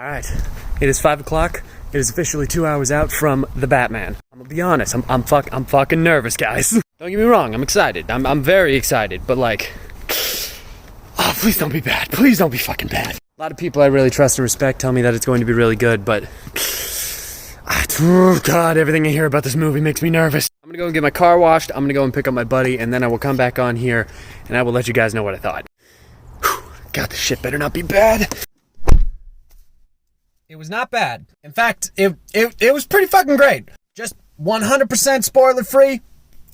Alright, it is 5 o'clock. It is officially 2 hours out from the Batman. I'm gonna be honest, I'm fucking nervous, guys. Don't get me wrong, I'm excited. I'm very excited, but like... Oh, please don't be bad. Please don't be fucking bad. A lot of people I really trust and respect tell me that it's going to be really good, but... Oh, God, everything I hear about this movie makes me nervous. I'm gonna go and get my car washed, I'm gonna go and pick up my buddy, and then I will come back on here, and I will let you guys know what I thought. Whew. God, this shit better not be bad. It was not bad. In fact, it was pretty fucking great. Just 100% spoiler free,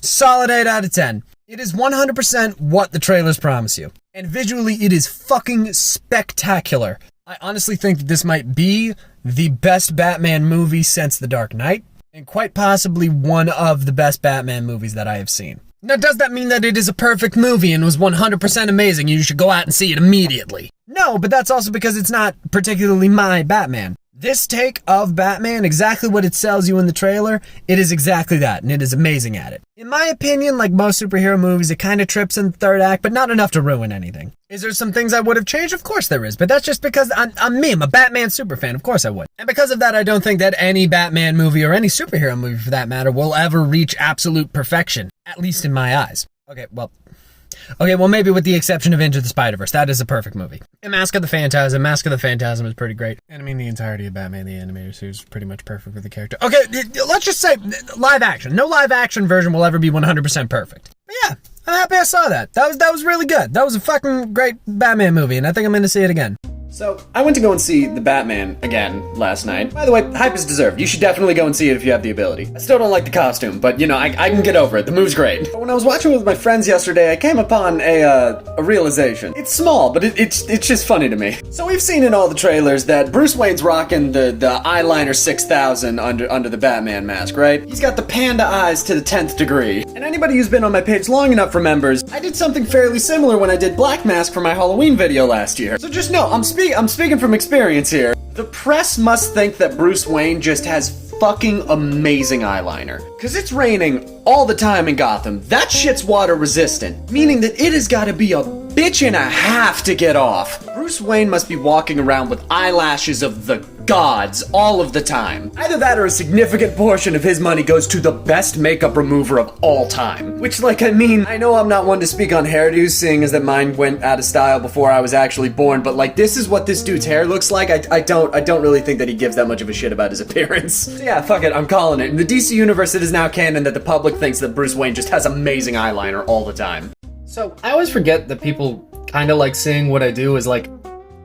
solid 8 out of 10. It is 100% what the trailers promise you. And visually, it is fucking spectacular. I honestly think that this might be the best Batman movie since The Dark Knight, and quite possibly one of the best Batman movies that I have seen. Now, does that mean that it is a perfect movie and was 100% amazing and you should go out and see it immediately? No, but that's also because it's not particularly my Batman. This take of Batman, exactly what it sells you in the trailer, it is exactly that, and it is amazing at it. In my opinion, like most superhero movies, it kind of trips in the third act, but not enough to ruin anything. Is there some things I would have changed? Of course there is, but that's just because I'm me, I'm a Batman superfan, of course I would. And because of that, I don't think that any Batman movie, or any superhero movie for that matter, will ever reach absolute perfection, at least in my eyes. Okay, well, maybe with the exception of Into the Spider-Verse, that is a perfect movie. And Mask of the Phantasm is pretty great. And I mean, the entirety of Batman the Animated Series is pretty much perfect with the character. Okay, let's just say live action. No live action version will ever be 100% perfect. But yeah, I'm happy I saw that. That was really good. That was a fucking great Batman movie, and I think I'm gonna see it again. So, I went to go and see The Batman again last night. By the way, hype is deserved. You should definitely go and see it if you have the ability. I still don't like the costume, but you know, I can get over it. The movie's great. But when I was watching with my friends yesterday, I came upon a realization. It's small, but it's just funny to me. So we've seen in all the trailers that Bruce Wayne's rocking the eyeliner 6000 under the Batman mask, right? He's got the panda eyes to the 10th degree. And anybody who's been on my page long enough remembers, I did something fairly similar when I did Black Mask for my Halloween video last year. So just know, I'm speaking from experience here. The press must think that Bruce Wayne just has fucking amazing eyeliner. Cause it's raining all the time in Gotham. That shit's water resistant, meaning that it has gotta be a bitch and a half to get off. Bruce Wayne must be walking around with eyelashes of the gods all of the time. Either that or a significant portion of his money goes to the best makeup remover of all time. Which, like, I mean, I know I'm not one to speak on hairdos, seeing as that mine went out of style before I was actually born, but like, this is what this dude's hair looks like. I don't really think that he gives that much of a shit about his appearance. So yeah, fuck it, I'm calling it. In the DC universe, it is now canon that the public thinks that Bruce Wayne just has amazing eyeliner all the time. So, I always forget that people kind of like seeing what I do as like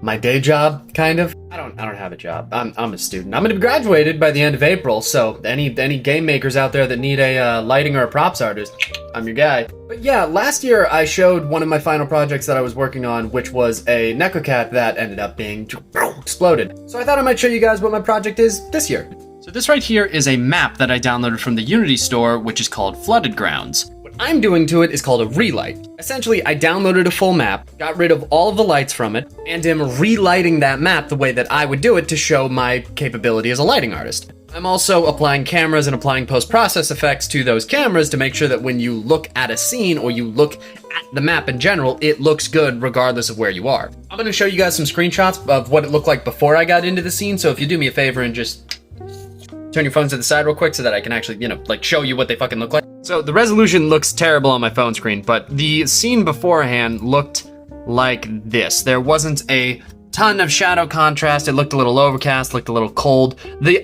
my day job, kind of. I don't have a job. I'm a student. I'm gonna be graduated by the end of April, so any game makers out there that need a lighting or a props artist, I'm your guy. But yeah, last year I showed one of my final projects that I was working on, which was a Nekocat that ended up being exploded. So I thought I might show you guys what my project is this year. So this right here is a map that I downloaded from the Unity store, which is called Flooded Grounds. What I'm doing to it is called a relight. Essentially, I downloaded a full map, got rid of all of the lights from it, and am relighting that map the way that I would do it to show my capability as a lighting artist. I'm also applying cameras and applying post-process effects to those cameras to make sure that when you look at a scene or you look at the map in general, it looks good regardless of where you are. I'm going to show you guys some screenshots of what it looked like before I got into the scene, so if you do me a favor and just turn your phones to the side real quick so that I can actually, you know, like show you what they fucking look like. So the resolution looks terrible on my phone screen, but the scene beforehand looked like this. There wasn't a ton of shadow contrast. It looked a little overcast, looked a little cold. The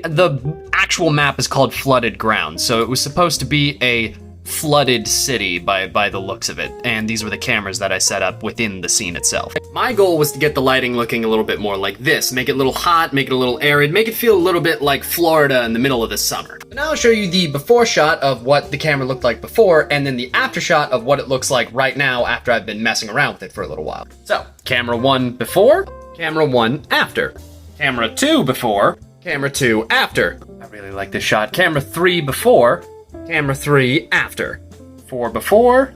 actual map is called Flooded Grounds, so it was supposed to be a flooded city by the looks of it, and these were the cameras that I set up within the scene itself. My goal was to get the lighting looking a little bit more like this, make it a little hot, make it a little arid, make it feel a little bit like Florida in the middle of the summer. But now I'll show you the before shot of what the camera looked like before, and then the after shot of what it looks like right now after I've been messing around with it for a little while. So, camera 1 before, camera 1 after, camera 2 before, camera 2 after. I really like this shot. Camera 3 before, camera 3 after, 4 before,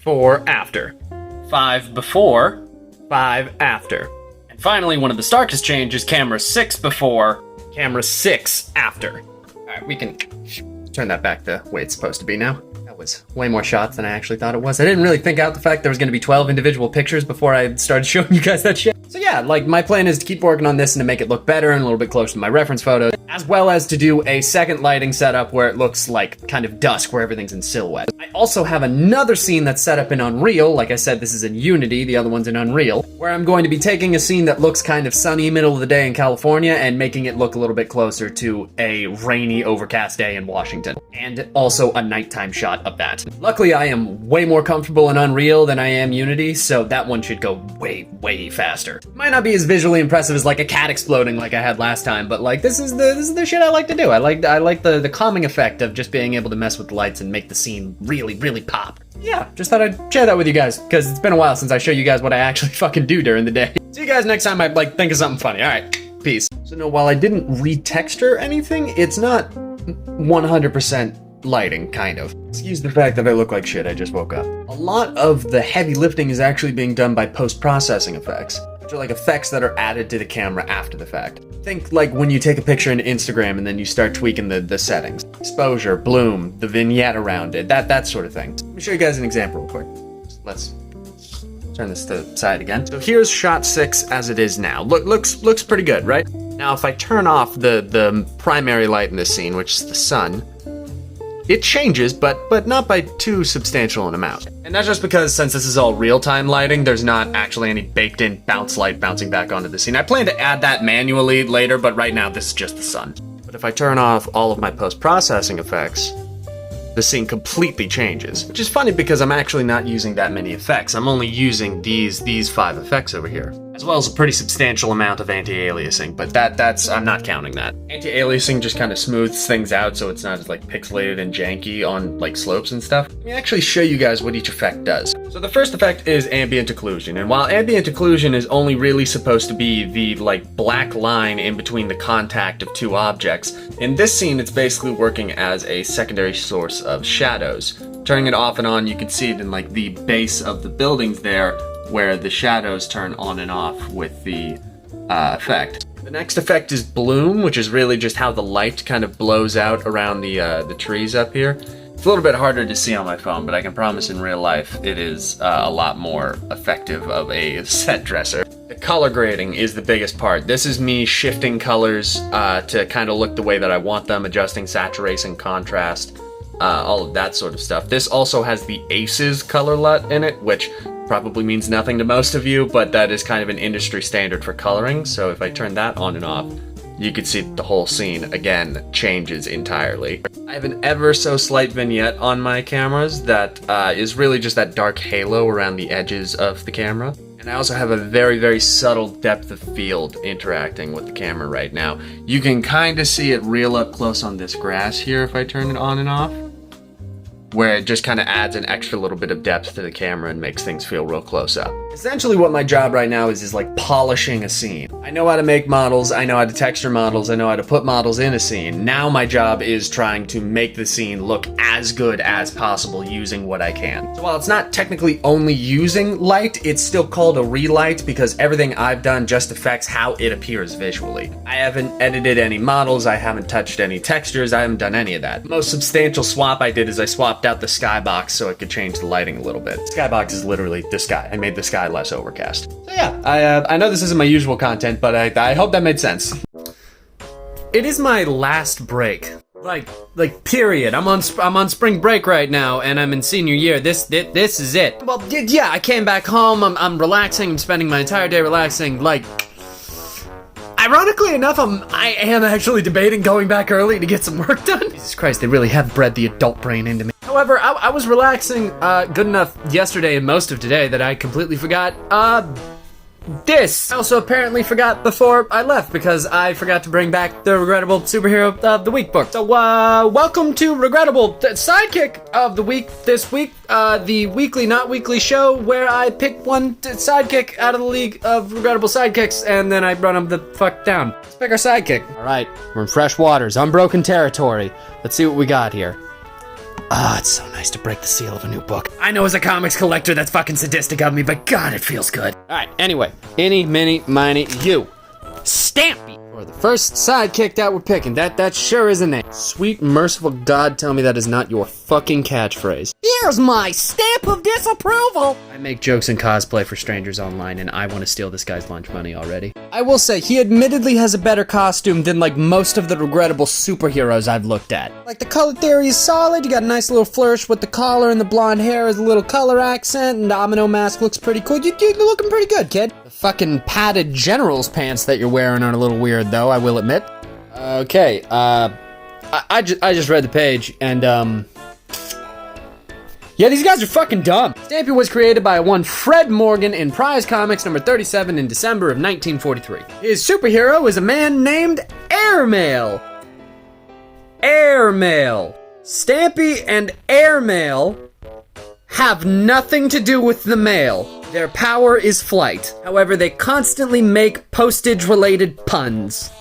4 after, 5 before, 5 after. And finally, one of the starkest changes, camera 6 before, camera 6 after. Alright, we can turn that back the way it's supposed to be now. That was way more shots than I actually thought it was. I didn't really think out the fact there was going to be 12 individual pictures before I started showing you guys that shit. So yeah, yeah, like my plan is to keep working on this and to make it look better and a little bit closer to my reference photos, as well as to do a second lighting setup where it looks like kind of dusk, where everything's in silhouette. I also have another scene that's set up in Unreal. Like I said, this is in Unity, the other one's in Unreal, where I'm going to be taking a scene that looks kind of sunny, middle of the day in California, and making it look a little bit closer to a rainy, overcast day in Washington, and also a nighttime shot of that. Luckily, I am way more comfortable in Unreal than I am Unity, so that one should go way faster. Might not be as visually impressive as like a cat exploding like I had last time, but like this is the shit I like to do. I like the calming effect of just being able to mess with the lights and make the scene really pop. Yeah, just thought I'd share that with you guys, because it's been a while since I show you guys what I actually fucking do during the day. See you guys next time I like think of something funny. Alright, peace. So no, while I didn't retexture anything, it's not 100% lighting, kind of. Excuse the fact that I look like shit, I just woke up. A lot of the heavy lifting is actually being done by post-processing effects, which are like effects that are added to the camera after the fact. Think like when you take a picture in Instagram and then you start tweaking the settings. Exposure, bloom, the vignette around it, that sort of thing. Let me show you guys an example real quick. Let's turn this to the side again. So here's shot 6 as it is now. Looks pretty good, right? Now if I turn off the primary light in this scene, which is the sun, it changes, but not by too substantial an amount. And that's just because since this is all real-time lighting, there's not actually any baked-in bounce light bouncing back onto the scene. I plan to add that manually later, but right now this is just the sun. But if I turn off all of my post-processing effects, the scene completely changes. Which is funny because I'm actually not using that many effects. I'm only using these 5 effects over here, as well as a pretty substantial amount of anti-aliasing, but that's I'm not counting that. Anti-aliasing just kind of smooths things out so it's not as like pixelated and janky on like slopes and stuff. Let me actually show you guys what each effect does. So the first effect is ambient occlusion, and while ambient occlusion is only really supposed to be the like black line in between the contact of 2 objects, in this scene it's basically working as a secondary source of shadows. Turning it off and on, you can see it in like the base of the buildings there, where the shadows turn on and off with the effect. The next effect is bloom, which is really just how the light kind of blows out around the trees up here. It's a little bit harder to see on my phone, but I can promise in real life it is a lot more effective of a set dresser. The color grading is the biggest part. This is me shifting colors to kind of look the way that I want them, adjusting saturation, contrast, all of that sort of stuff. This also has the ACES color LUT in it, which probably means nothing to most of you, but that is kind of an industry standard for coloring. So if I turn that on and off, you can see the whole scene, again, changes entirely. I have an ever so slight vignette on my cameras that is really just that dark halo around the edges of the camera. And I also have a very subtle depth of field interacting with the camera right now. You can kind of see it real up close on this grass here if I turn it on and off, where it just kind of adds an extra little bit of depth to the camera and makes things feel real close up. Essentially what my job right now is like polishing a scene. I know how to make models, I know how to texture models, I know how to put models in a scene. Now my job is trying to make the scene look as good as possible using what I can. So while it's not technically only using light, it's still called a relight because everything I've done just affects how it appears visually. I haven't edited any models, I haven't touched any textures, I haven't done any of that. The most substantial swap I did is I swapped out the skybox so it could change the lighting a little bit. Skybox is literally the sky. I made the sky less overcast. So yeah, I know this isn't my usual content, but I hope that made sense. It is my last break. Like period. I'm on spring break right now, and I'm in senior year. This is it. Well, yeah, I came back home. I'm relaxing. I'm spending my entire day relaxing. Like, ironically enough, I am actually debating going back early to get some work done. Jesus Christ, they really have bred the adult brain into me. However, I was relaxing good enough yesterday and most of today that I completely forgot this. I also apparently forgot before I left because I forgot to bring back the Regrettable Superhero of the Week book. So, welcome to Regrettable, the sidekick of the week this week, the weekly, not weekly show where I pick one sidekick out of the league of regrettable sidekicks and then I run them the fuck down. Let's pick our sidekick. Alright, we're in fresh waters, unbroken territory. Let's see what we got here. Ah, it's so nice to break the seal of a new book. I know as a comics collector that's fucking sadistic of me, but God, it feels good. Alright, anyway. Eeny, meeny, miny, you. Stampy! For the first sidekick that we're picking, that sure is a name. Sweet, merciful God, tell me that is not your fucking catchphrase. Here's my stamp of disapproval. I make jokes and cosplay for strangers online, and I want to steal this guy's lunch money already. I will say, he admittedly has a better costume than, like, most of the regrettable superheroes I've looked at. Like, the color theory is solid, you got a nice little flourish with the collar and the blonde hair as a little color accent, and the domino mask looks pretty cool. You're looking pretty good, kid. The fucking padded general's pants that you're wearing are a little weird, though, I will admit. Okay, I just read the page, and, yeah, these guys are fucking dumb. Stampy was created by one Fred Morgan in Prize Comics number 37 in December of 1943. His superhero is a man named Airmail. Airmail. Stampy and Airmail have nothing to do with the mail. Their power is flight. However, they constantly make postage-related puns.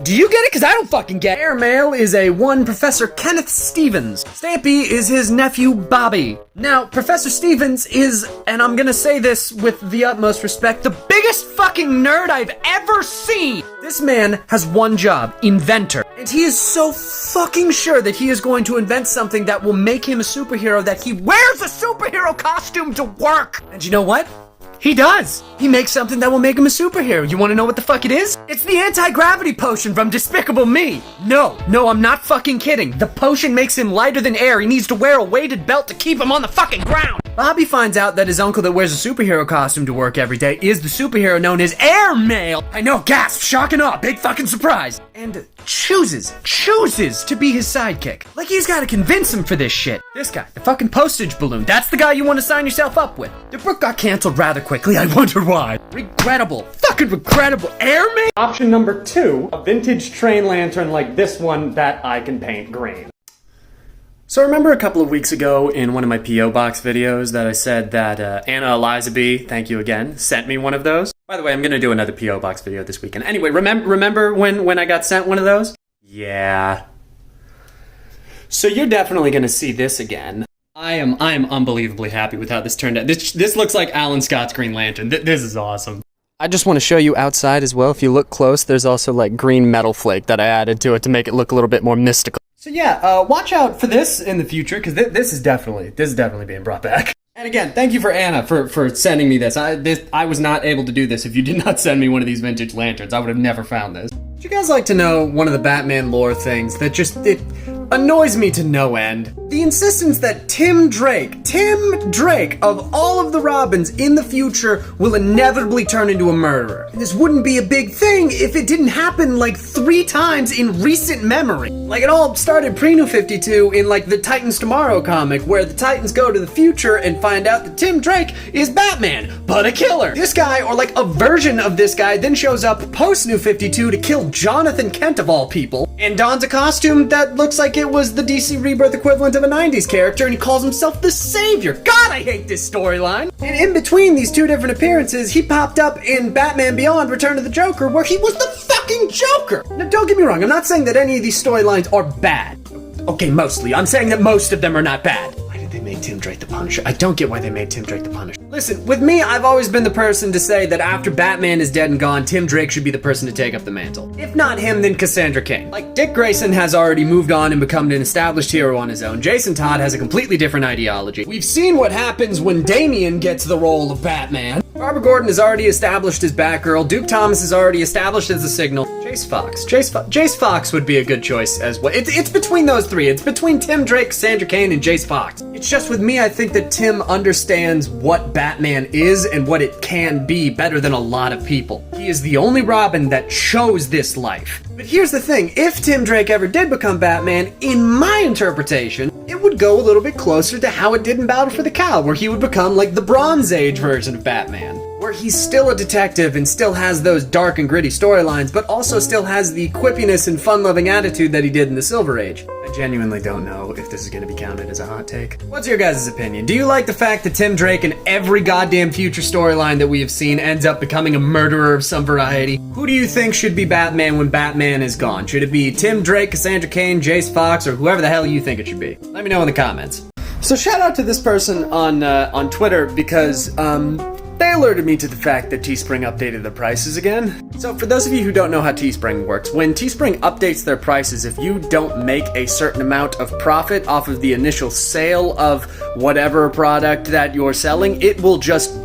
Do you get it? Because I don't fucking get it. Airmail is a one Professor Kenneth Stevens. Stampy is his nephew Bobby. Now, Professor Stevens is, and I'm gonna say this with the utmost respect, the biggest fucking nerd I've ever seen. This man has one job, inventor. And he is so fucking sure that he is going to invent something that will make him a superhero that he wears a superhero costume to work. And you know what? He does! He makes something that will make him a superhero. You wanna know what the fuck it is? It's the anti-gravity potion from Despicable Me! No, I'm not fucking kidding. The potion makes him lighter than air. He needs to wear a weighted belt to keep him on the fucking ground! Bobby finds out that his uncle that wears a superhero costume to work every day is the superhero known as Airmail! I know, gasp, shock and awe, big fucking surprise! And chooses to be his sidekick. Like he's gotta convince him for this shit. This guy, the fucking postage balloon, that's the guy you want to sign yourself up with. The book got canceled rather quickly, I wonder why. Regrettable, fucking regrettable. Airmail? Option number 2, a vintage train lantern like this one that I can paint green. So remember a couple of weeks ago in one of my P.O. Box videos that I said that Anna Eliza B, thank you again, sent me one of those? By the way, I'm gonna do another P.O. Box video this weekend. Anyway, remember when I got sent one of those? Yeah. So you're definitely gonna see this again. I am unbelievably happy with how this turned out. This looks like Alan Scott's Green Lantern. This is awesome. I just want to show you outside as well. If you look close, there's also like green metal flake that I added to it to make it look a little bit more mystical. So yeah, watch out for this in the future, because this is definitely being brought back. And again, thank you for Anna for sending me this. I was not able to do this if you did not send me one of these vintage lanterns. I would have never found this. Would you guys like to know one of the Batman lore things that it annoys me to no end? The insistence that Tim Drake, of all of the Robins in the future, will inevitably turn into a murderer. And this wouldn't be a big thing if it didn't happen like 3 times in recent memory. Like it all started pre-New 52 in like the Titans Tomorrow comic, where the Titans go to the future and find out that Tim Drake is Batman, but a killer. This guy, or like a version of this guy, then shows up post-New 52 to kill Jonathan Kent of all people, and dons a costume that looks like it was the DC Rebirth equivalent of a 90s character, and he calls himself the Savior. God, I hate this storyline. And in between these 2 different appearances, he popped up in Batman Beyond Return of the Joker, where he was the fucking Joker. Now, don't get me wrong, I'm not saying that any of these storylines are bad. Okay, mostly. I'm saying that most of them are not bad. Why did they make Tim Drake the Punisher? I don't get why they made Tim Drake the Punisher. Listen, with me, I've always been the person to say that after Batman is dead and gone, Tim Drake should be the person to take up the mantle. If not him, then Cassandra Cain. Like, Dick Grayson has already moved on and become an established hero on his own. Jason Todd has a completely different ideology. We've seen what happens when Damian gets the role of Batman. Barbara Gordon is already established as Batgirl. Duke Thomas is already established as the Signal. Jace Fox would be a good choice as well. It's between those 3. It's between Tim Drake, Cassandra Cain, and Jace Fox. It's just with me, I think that Tim understands what Batman is and what it can be better than a lot of people. He is the only Robin that chose this life. But here's the thing, if Tim Drake ever did become Batman, in my interpretation, it would go a little bit closer to how it did in Battle for the Cowl, where he would become like the Bronze Age version of Batman, where he's still a detective and still has those dark and gritty storylines, but also still has the quippiness and fun-loving attitude that he did in the Silver Age. I genuinely don't know if this is going to be counted as a hot take. What's your guys' opinion? Do you like the fact that Tim Drake in every goddamn future storyline that we have seen ends up becoming a murderer of some variety? Who do you think should be Batman when Batman is gone? Should it be Tim Drake, Cassandra Cain, Jace Fox, or whoever the hell you think it should be? Let me know in the comments. So shout out to this person on Twitter because, they alerted me to the fact that Teespring updated their prices again. So for those of you who don't know how Teespring works, when Teespring updates their prices, if you don't make a certain amount of profit off of the initial sale of whatever product that you're selling, it will just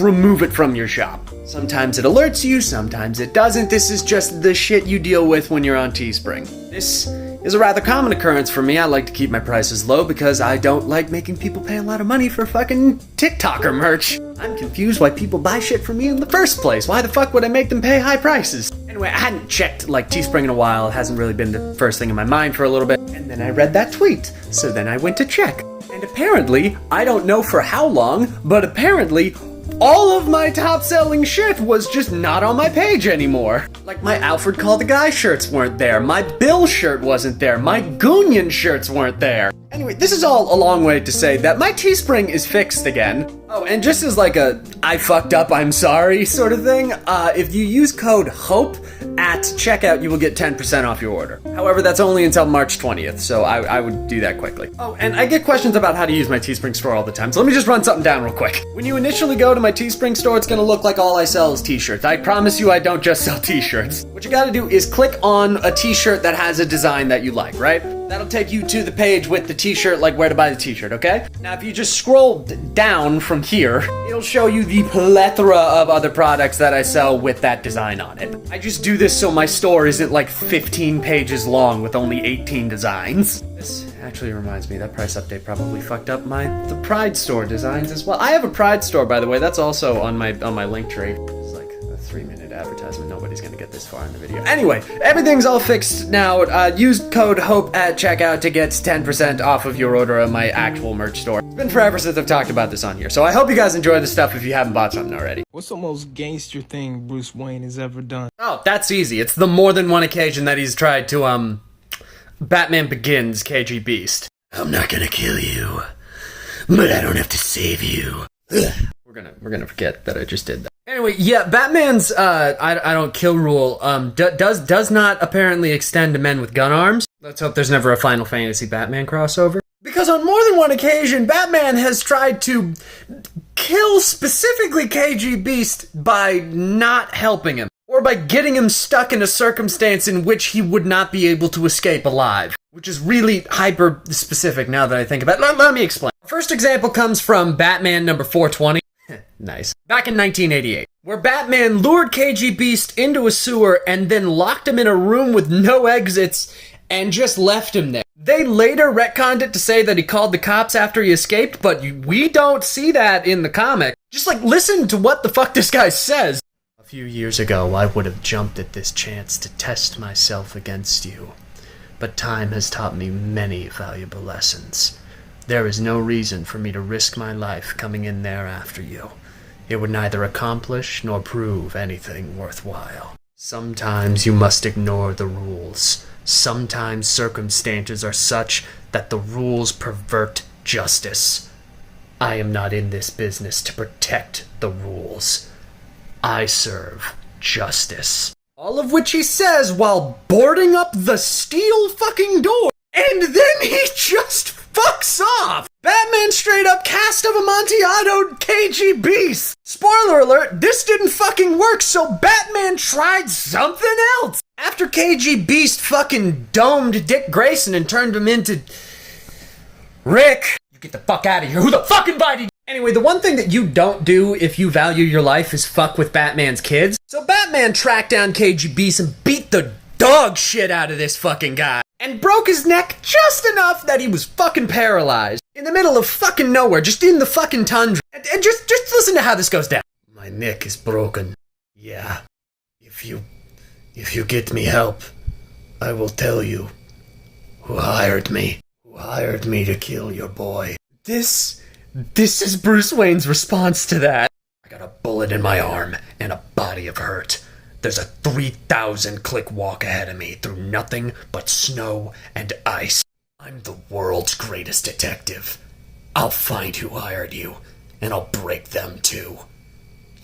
remove it from your shop. Sometimes it alerts you, sometimes it doesn't. This is just the shit you deal with when you're on Teespring. This is a rather common occurrence for me. I like to keep my prices low because I don't like making people pay a lot of money for fucking TikToker merch. I'm confused why people buy shit from me in the first place. Why the fuck would I make them pay high prices? Anyway, I hadn't checked Teespring in a while. It hasn't really been the first thing in my mind for a little bit. And then I read that tweet. So then I went to check. And apparently, I don't know for how long, but apparently, all of my top-selling shit was just not on my page anymore. Like, my Alfred Call the Guy shirts weren't there, my Bill shirt wasn't there, my Goonion shirts weren't there. Anyway, this is all a long way to say that my Teespring is fixed again. Oh, and just as like a I fucked up, I'm sorry sort of thing, if you use code HOPE at checkout, you will get 10% off your order. However, that's only until March 20th, so I would do that quickly. Oh, and I get questions about how to use my Teespring store all the time, so let me just run something down real quick. When you initially go to my Teespring store, it's gonna look like all I sell is t-shirts. I promise you I don't just sell t-shirts. What you gotta do is click on a t-shirt that has a design that you like, right? That'll take you to the page with the t-shirt, like where to buy the t-shirt, okay? Now, if you just scroll down from here, it'll show you the plethora of other products that I sell with that design on it. I just do this so my store isn't like 15 pages long with only 18 designs. This actually reminds me, that price update probably fucked up the Pride store designs as well. I have a Pride store, by the way. That's also on my link tree. It's like a 3-minute advertisement. Nobody's gonna get this far in the video. Anyway, everything's all fixed now. Use code HOPE at checkout to get 10% off of your order of my actual merch store. It's been forever since I've talked about this on here, so I hope you guys enjoy this stuff if you haven't bought something already. What's the most gangster thing Bruce Wayne has ever done? Oh, that's easy. It's the more than one occasion that he's tried to, Batman Begins KG Beast. I'm not gonna kill you, but I don't have to save you. We're gonna forget that I just did that. Anyway, yeah, Batman's I don't kill rule does not apparently extend to men with gun arms. Let's hope there's never a Final Fantasy Batman crossover. Because on more than one occasion, Batman has tried to kill specifically KG Beast by not helping him, or by getting him stuck in a circumstance in which he would not be able to escape alive, which is really hyper-specific now that I think about it. Let me explain. First example comes from Batman number 420. Nice. Back in 1988, where Batman lured KG Beast into a sewer and then locked him in a room with no exits and just left him there. They later retconned it to say that he called the cops after he escaped, but we don't see that in the comic. Just listen to what the fuck this guy says. A few years ago, I would have jumped at this chance to test myself against you, but time has taught me many valuable lessons. There is no reason for me to risk my life coming in there after you. It would neither accomplish nor prove anything worthwhile. Sometimes you must ignore the rules. Sometimes circumstances are such that the rules pervert justice. I am not in this business to protect the rules. I serve justice. All of which he says while boarding up the steel fucking door. And then he just fucks off! Batman straight up cast of Amontillado KG Beast! Spoiler alert, this didn't fucking work, so Batman tried something else! After KG Beast fucking domed Dick Grayson and turned him into... Rick! You get the fuck out of here, who the fuck invited you? Anyway, the one thing that you don't do if you value your life is fuck with Batman's kids. So Batman tracked down KG Beast and beat the dog shit out of this fucking guy. And broke his neck just enough that he was fucking paralyzed. In the middle of fucking nowhere, just in the fucking tundra. And just listen to how this goes down. My neck is broken. Yeah. If you get me help, I will tell you who hired me. Who hired me to kill your boy. This is Bruce Wayne's response to that. I got a bullet in my arm and a body of hurt. There's a 3,000 click walk ahead of me through nothing but snow and ice. I'm the world's greatest detective. I'll find who hired you, and I'll break them too.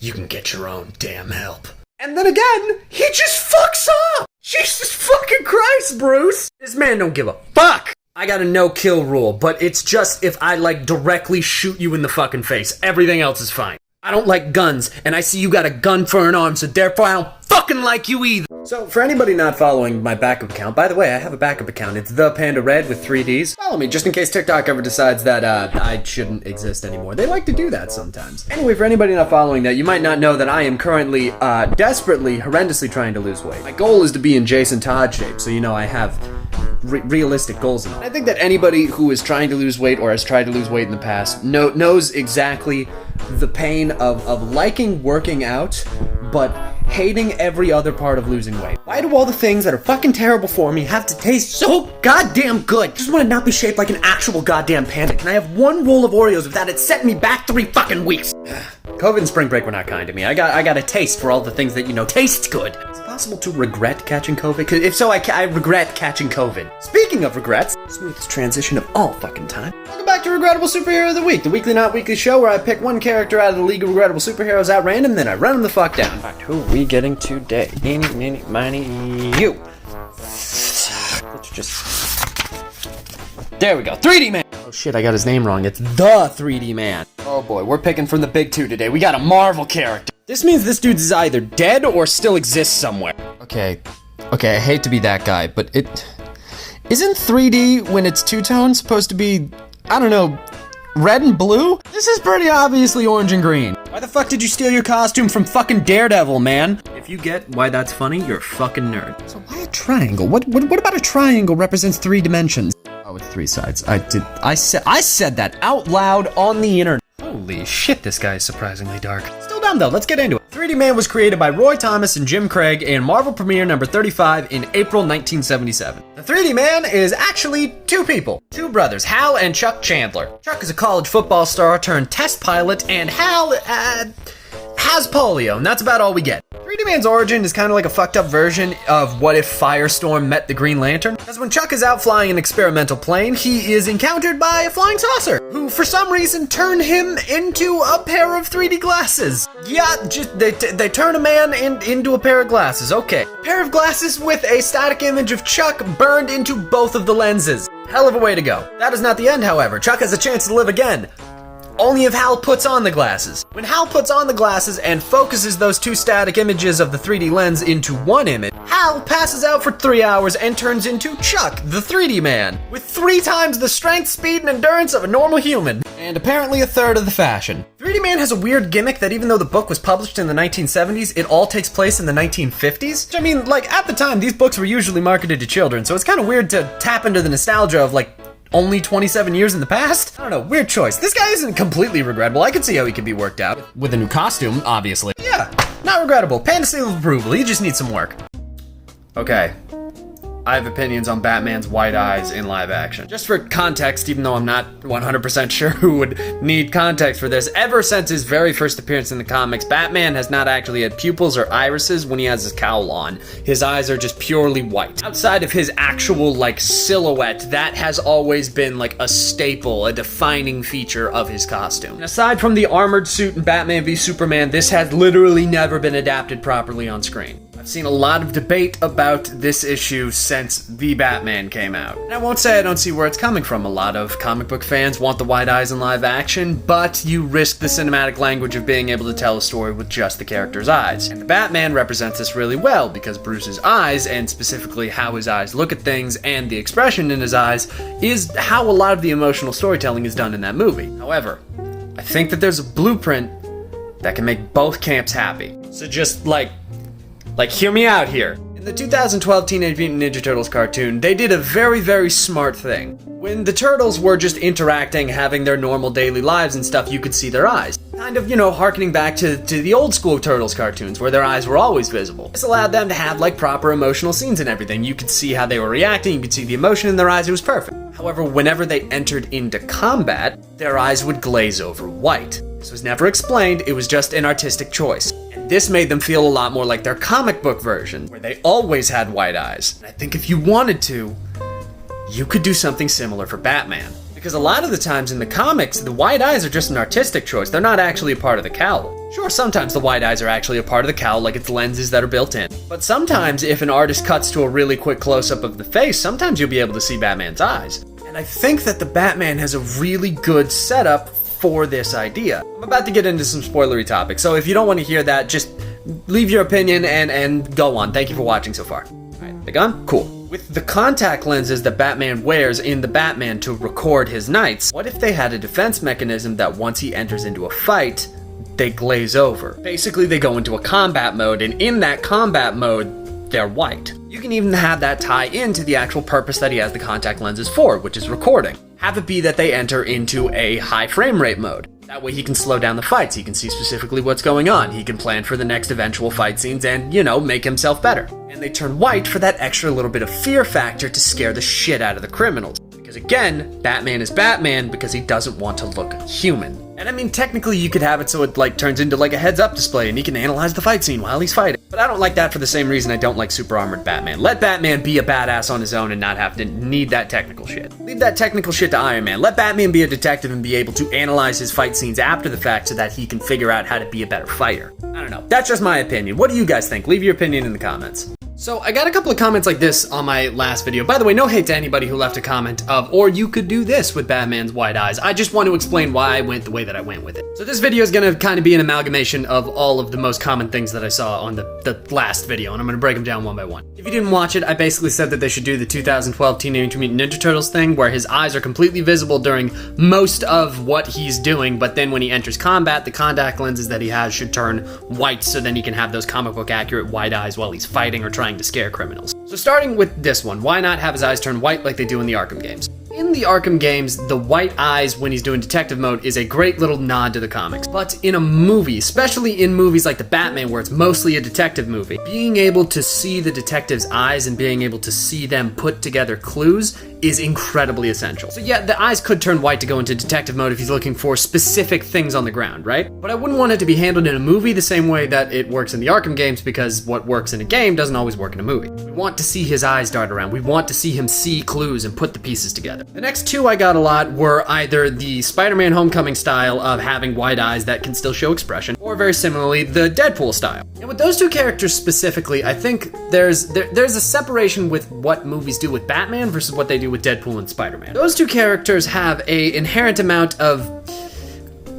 You can get your own damn help. And then again, he just fucks up! Jesus fucking Christ, Bruce! This man don't give a fuck! I got a no-kill rule, but it's just if I, directly shoot you in the fucking face. Everything else is fine. I don't like guns, and I see you got a gun for an arm, so therefore I don't fucking like you either. So, for anybody not following my backup account, by the way, I have a backup account. It's the Panda Red with 3Ds. Follow me, just in case TikTok ever decides that I shouldn't exist anymore. They like to do that sometimes. Anyway, for anybody not following that, you might not know that I am currently desperately, horrendously trying to lose weight. My goal is to be in Jason Todd shape, so you know I have realistic goals and all. I think that anybody who is trying to lose weight or has tried to lose weight in the past knows exactly the pain of liking working out, but hating every other part of losing weight. Why do all the things that are fucking terrible for me have to taste so goddamn good? I just want to not be shaped like an actual goddamn panda. Can I have one roll of Oreos without it setting me back 3 fucking weeks? COVID and spring break were not kind to me. I got a taste for all the things that, you know, taste good. Is it possible to regret catching COVID? 'Cause if so, I regret catching COVID. Speaking of regrets, smoothest transition of all fucking time. Welcome back to Regrettable Superhero of the Week, the weekly not weekly show where I pick one character out of the League of Regrettable Superheroes at random, then I run them the fuck down. Alright, who are we getting today? Eeny, meeny, miny, you. Let's just... There we go, 3D Man! Oh shit, I got his name wrong. It's the 3D Man. Oh boy, we're picking from the big two today. We got a Marvel character. This means this dude is either dead or still exists somewhere. Okay, I hate to be that guy, but isn't 3D when it's two-tone supposed to be, I don't know, red and blue? This is pretty obviously orange and green. Why the fuck did you steal your costume from fucking Daredevil, man? If you get why that's funny, you're a fucking nerd. So why a triangle? What about a triangle represents 3 dimensions? Oh, it's 3 sides. I said that out loud on the internet. Holy shit, this guy is surprisingly dark. Still dumb though, let's get into it. 3D Man was created by Roy Thomas and Jim Craig in Marvel Premiere number 35 in April 1977. The 3D Man is actually 2 people. 2 brothers, Hal and Chuck Chandler. Chuck is a college football star turned test pilot, and Hal, has polio, and that's about all we get. 3D Man's origin is kind of like a fucked up version of what if Firestorm met the Green Lantern. Because when Chuck is out flying an experimental plane, he is encountered by a flying saucer, who for some reason turn him into a pair of 3D glasses. Yeah, just they turn a man into a pair of glasses, okay. A pair of glasses with a static image of Chuck burned into both of the lenses. Hell of a way to go. That is not the end, however. Chuck has a chance to live again. Only if Hal puts on the glasses. When Hal puts on the glasses and focuses those 2 static images of the 3D lens into one image, Hal passes out for 3 hours and turns into Chuck, the 3D Man, with 3 times the strength, speed, and endurance of a normal human, and apparently a third of the fashion. 3D Man has a weird gimmick that even though the book was published in the 1970s, it all takes place in the 1950s. Which, I mean, like, at the time, these books were usually marketed to children, so it's kind of weird to tap into the nostalgia of, like, only 27 years in the past? I don't know, weird choice. This guy isn't completely regrettable. I can see how he could be worked out. With a new costume, obviously. Yeah, not regrettable. Panda seal of approval. He just needs some work. Okay. I have opinions on Batman's white eyes in live action. Just for context, even though I'm not 100% sure who would need context for this, ever since his very first appearance in the comics, Batman has not actually had pupils or irises when he has his cowl on. His eyes are just purely white. Outside of his actual, like, silhouette, that has always been, like, a staple, a defining feature of his costume. And aside from the armored suit in Batman v Superman, this has literally never been adapted properly on screen. I've seen a lot of debate about this issue since The Batman came out. And I won't say I don't see where it's coming from. A lot of comic book fans want the white eyes in live action, but you risk the cinematic language of being able to tell a story with just the character's eyes. And the Batman represents this really well because Bruce's eyes, and specifically how his eyes look at things and the expression in his eyes, is how a lot of the emotional storytelling is done in that movie. However, I think that there's a blueprint that can make both camps happy. So just, like, hear me out here. In the 2012 Teenage Mutant Ninja Turtles cartoon, they did a very, very smart thing. When the Turtles were just interacting, having their normal daily lives and stuff, you could see their eyes. Kind of, you know, harkening back to the old school Turtles cartoons, where their eyes were always visible. This allowed them to have, like, proper emotional scenes and everything. You could see how they were reacting, you could see the emotion in their eyes, it was perfect. However, whenever they entered into combat, their eyes would glaze over white. This was never explained, it was just an artistic choice. And this made them feel a lot more like their comic book version, where they always had white eyes. And I think if you wanted to, you could do something similar for Batman. Because a lot of the times in the comics, the white eyes are just an artistic choice, they're not actually a part of the cowl. Sure, sometimes the white eyes are actually a part of the cowl, like it's lenses that are built in. But sometimes, if an artist cuts to a really quick close-up of the face, sometimes you'll be able to see Batman's eyes. And I think that the Batman has a really good setup for this idea. I'm about to get into some spoilery topics, so if you don't want to hear that, just leave your opinion and go on. Thank you for watching so far. Alright, they gone? Cool. With the contact lenses that Batman wears in the Batman to record his nights, what if they had a defense mechanism that once he enters into a fight, they glaze over? Basically, they go into a combat mode, and in that combat mode, they're white. You can even have that tie into the actual purpose that he has the contact lenses for, which is recording. Have it be that they enter into a high frame rate mode. That way he can slow down the fights, he can see specifically what's going on, he can plan for the next eventual fight scenes and, you know, make himself better. And they turn white for that extra little bit of fear factor to scare the shit out of the criminals. Because again, Batman is Batman because he doesn't want to look human. And I mean, technically you could have it so it like turns into like a heads-up display and he can analyze the fight scene while he's fighting. But I don't like that for the same reason I don't like super armored Batman. Let Batman be a badass on his own and not have to need that technical shit. Leave that technical shit to Iron Man. Let Batman be a detective and be able to analyze his fight scenes after the fact so that he can figure out how to be a better fighter. I don't know. That's just my opinion. What do you guys think? Leave your opinion in the comments. So I got a couple of comments like this on my last video. By the way, no hate to anybody who left a comment of, or you could do this with Batman's white eyes. I just want to explain why I went the way that I went with it. So this video is going to kind of be an amalgamation of all of the most common things that I saw on the last video, and I'm going to break them down one by one. If you didn't watch it, I basically said that they should do the 2012 Teenage Mutant Ninja Turtles thing, where his eyes are completely visible during most of what he's doing, but then when he enters combat, the contact lenses that he has should turn white, so then he can have those comic book accurate white eyes while he's fighting or trying to scare criminals. So starting with this one, why not have his eyes turn white like they do in the Arkham games? In the Arkham games, the white eyes when he's doing detective mode is a great little nod to the comics. But in a movie, especially in movies like the Batman where it's mostly a detective movie, being able to see the detective's eyes and being able to see them put together clues is incredibly essential. So yeah, the eyes could turn white to go into detective mode if he's looking for specific things on the ground, right? But I wouldn't want it to be handled in a movie the same way that it works in the Arkham games, because what works in a game doesn't always work in a movie. We want to see his eyes dart around. We want to see him see clues and put the pieces together. The next two I got a lot were either the Spider-Man Homecoming style of having white eyes that can still show expression, or very similarly, the Deadpool style. And with those two characters specifically, I think there's a separation with what movies do with Batman versus what they do with Deadpool and Spider-Man. Those two characters have an inherent amount of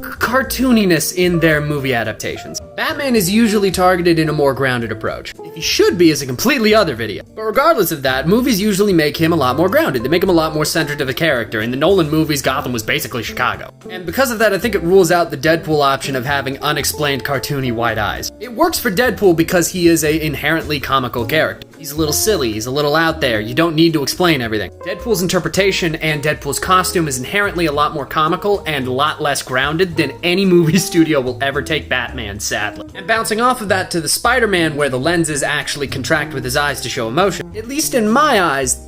cartooniness in their movie adaptations. Batman is usually targeted in a more grounded approach. If he should be is a completely other video. But regardless of that, movies usually make him a lot more grounded. They make him a lot more centered of a character. In the Nolan movies, Gotham was basically Chicago. And because of that, I think it rules out the Deadpool option of having unexplained cartoony white eyes. It works for Deadpool because he is an inherently comical character. He's a little silly, he's a little out there, you don't need to explain everything. Deadpool's interpretation and Deadpool's costume is inherently a lot more comical and a lot less grounded than any movie studio will ever take Batman, sadly. And bouncing off of that to the Spider-Man where the lenses actually contract with his eyes to show emotion, at least in my eyes,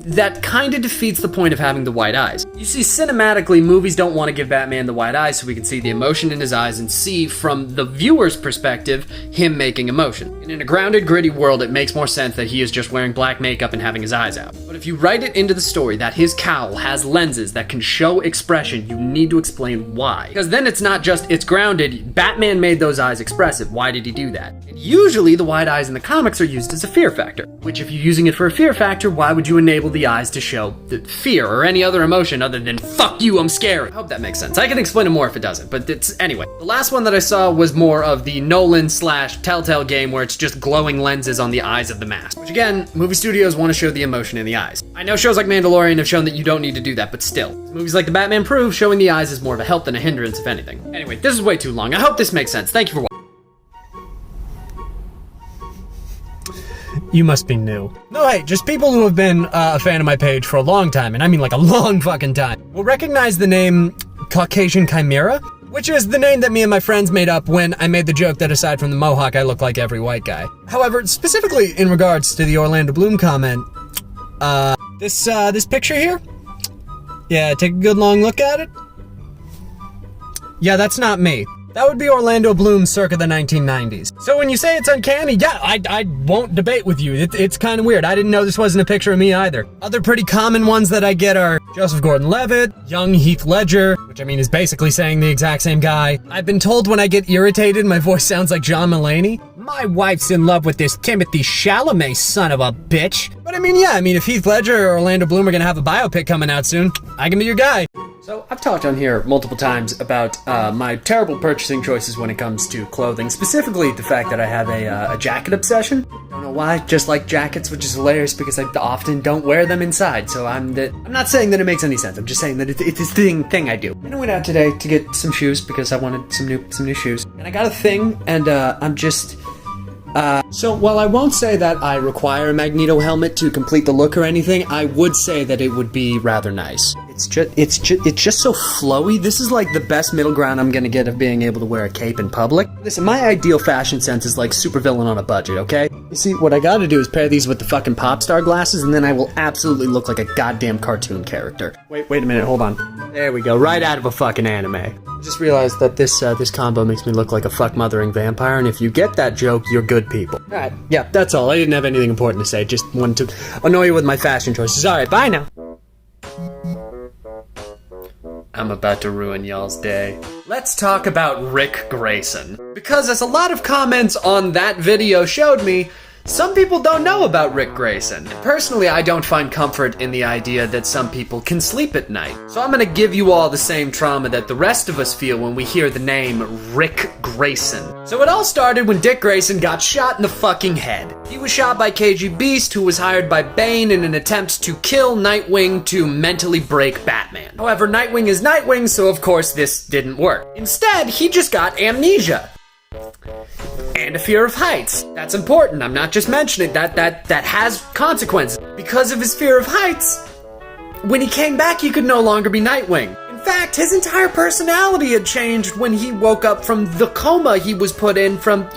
that kind of defeats the point of having the white eyes. You see, cinematically, movies don't want to give Batman the white eyes so we can see the emotion in his eyes and see, from the viewer's perspective, him making emotion. And in a grounded, gritty world, it makes more sense that he is just wearing black makeup and having his eyes out. But if you write it into the story that his cowl has lenses that can show expression, you need to explain why. Because then it's not just, it's grounded, Batman made those eyes expressive, why did he do that? And usually, the white eyes in the comics are used as a fear factor, which if you're using it for a fear factor, why would you enable the eyes to show the fear or any other emotion other than fuck you, I'm scared? I hope that makes sense. I can explain it more if it doesn't, but it's anyway. The last one that I saw was more of the Nolan / Telltale game where it's just glowing lenses on the eyes of the mask, which again, movie studios want to show the emotion in the eyes. I know shows like Mandalorian have shown that you don't need to do that, but still, movies like The Batman prove showing the eyes is more of a help than a hindrance, if anything. Anyway, this is way too long. I hope this makes sense. Thank you for watching. You must be new. No, hey, just people who have been a fan of my page for a long time, and I mean like a long fucking time, will recognize the name Caucasian Chimera, which is the name that me and my friends made up when I made the joke that aside from the mohawk, I look like every white guy. However, specifically in regards to the Orlando Bloom comment, this picture here? Yeah, take a good long look at it. Yeah, that's not me. That would be Orlando Bloom circa the 1990s. So when you say it's uncanny, yeah, I won't debate with you. It's kind of weird. I didn't know this wasn't a picture of me either. Other pretty common ones that I get are Joseph Gordon-Levitt, young Heath Ledger, which I mean is basically saying the exact same guy. I've been told when I get irritated, my voice sounds like John Mulaney. My wife's in love with this Timothy Chalamet son of a bitch. But I mean, yeah, if Heath Ledger or Orlando Bloom are gonna have a biopic coming out soon, I can be your guy. So I've talked on here multiple times about my terrible purchasing choices when it comes to clothing, specifically the fact that I have a jacket obsession. Don't know why, just like jackets, which is hilarious because I often don't wear them inside. So I'm not saying that it makes any sense. I'm just saying that it's this thing I do. And I went out today to get some shoes because I wanted some new shoes, and I got a thing, and I'm just. So while I won't say that I require a Magneto helmet to complete the look or anything, I would say that it would be rather nice. It's just so flowy. This is like the best middle ground I'm gonna get of being able to wear a cape in public. Listen, my ideal fashion sense is like supervillain on a budget, okay? You see, what I gotta do is pair these with the fucking pop star glasses, and then I will absolutely look like a goddamn cartoon character. Wait a minute, hold on. There we go, right out of a fucking anime. I just realized that this combo makes me look like a fuck-mothering vampire, and if you get that joke, you're good people. Alright, yeah, that's all. I didn't have anything important to say, just wanted to annoy you with my fashion choices. Alright, bye now. I'm about to ruin y'all's day. Let's talk about Rick Grayson. Because as a lot of comments on that video showed me, some people don't know about Rick Grayson. And personally, I don't find comfort in the idea that some people can sleep at night. So I'm gonna give you all the same trauma that the rest of us feel when we hear the name Rick Grayson. So it all started when Dick Grayson got shot in the fucking head. He was shot by KG Beast, who was hired by Bane in an attempt to kill Nightwing to mentally break Batman. However, Nightwing is Nightwing, so of course this didn't work. Instead, he just got amnesia. And a fear of heights. That's important. I'm not just mentioning that has consequences. Because of his fear of heights, when he came back, he could no longer be Nightwing. In fact, his entire personality had changed when he woke up from the coma he was put in from,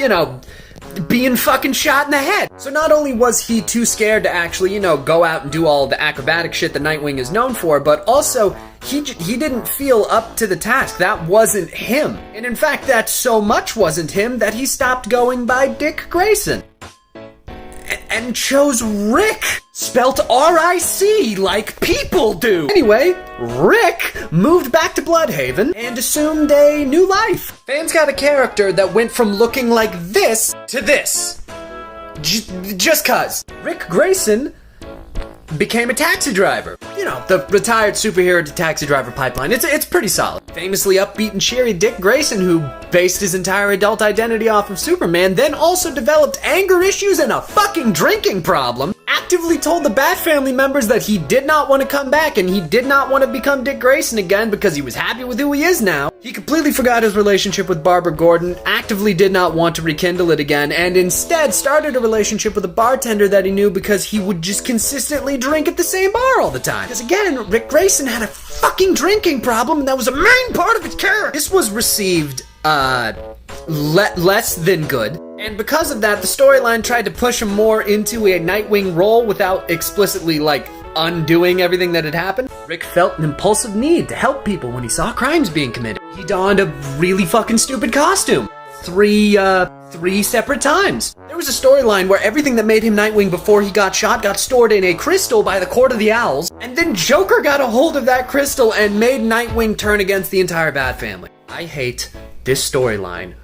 being fucking shot in the head. So not only was he too scared to actually, go out and do all the acrobatic shit that Nightwing is known for, but also he didn't feel up to the task. That wasn't him. And in fact, that so much wasn't him that he stopped going by Dick Grayson. And chose Rick, spelt R-I-C, like people do. Anyway, Rick moved back to Bloodhaven and assumed a new life. Fans got a character that went from looking like this to this. Just cuz. Rick Grayson became a taxi driver. The retired superhero to taxi driver pipeline. It's pretty solid. Famously upbeat and cheery Dick Grayson, who based his entire adult identity off of Superman, then also developed anger issues and a fucking drinking problem, actively told the Bat family members that he did not want to come back and he did not want to become Dick Grayson again because he was happy with who he is now. He completely forgot his relationship with Barbara Gordon, actively did not want to rekindle it again, and instead started a relationship with a bartender that he knew because he would just consistently drink at the same bar all the time. Because again, Rick Grayson had a fucking drinking problem, and that was a main part of his character. This was received, less than good. And because of that, the storyline tried to push him more into a Nightwing role without explicitly, undoing everything that had happened. Rick felt an impulsive need to help people when he saw crimes being committed. He donned a really fucking stupid costume. Three separate times. There was a storyline where everything that made him Nightwing before he got shot got stored in a crystal by the Court of the Owls, and then Joker got a hold of that crystal and made Nightwing turn against the entire Bat family. I hate this storyline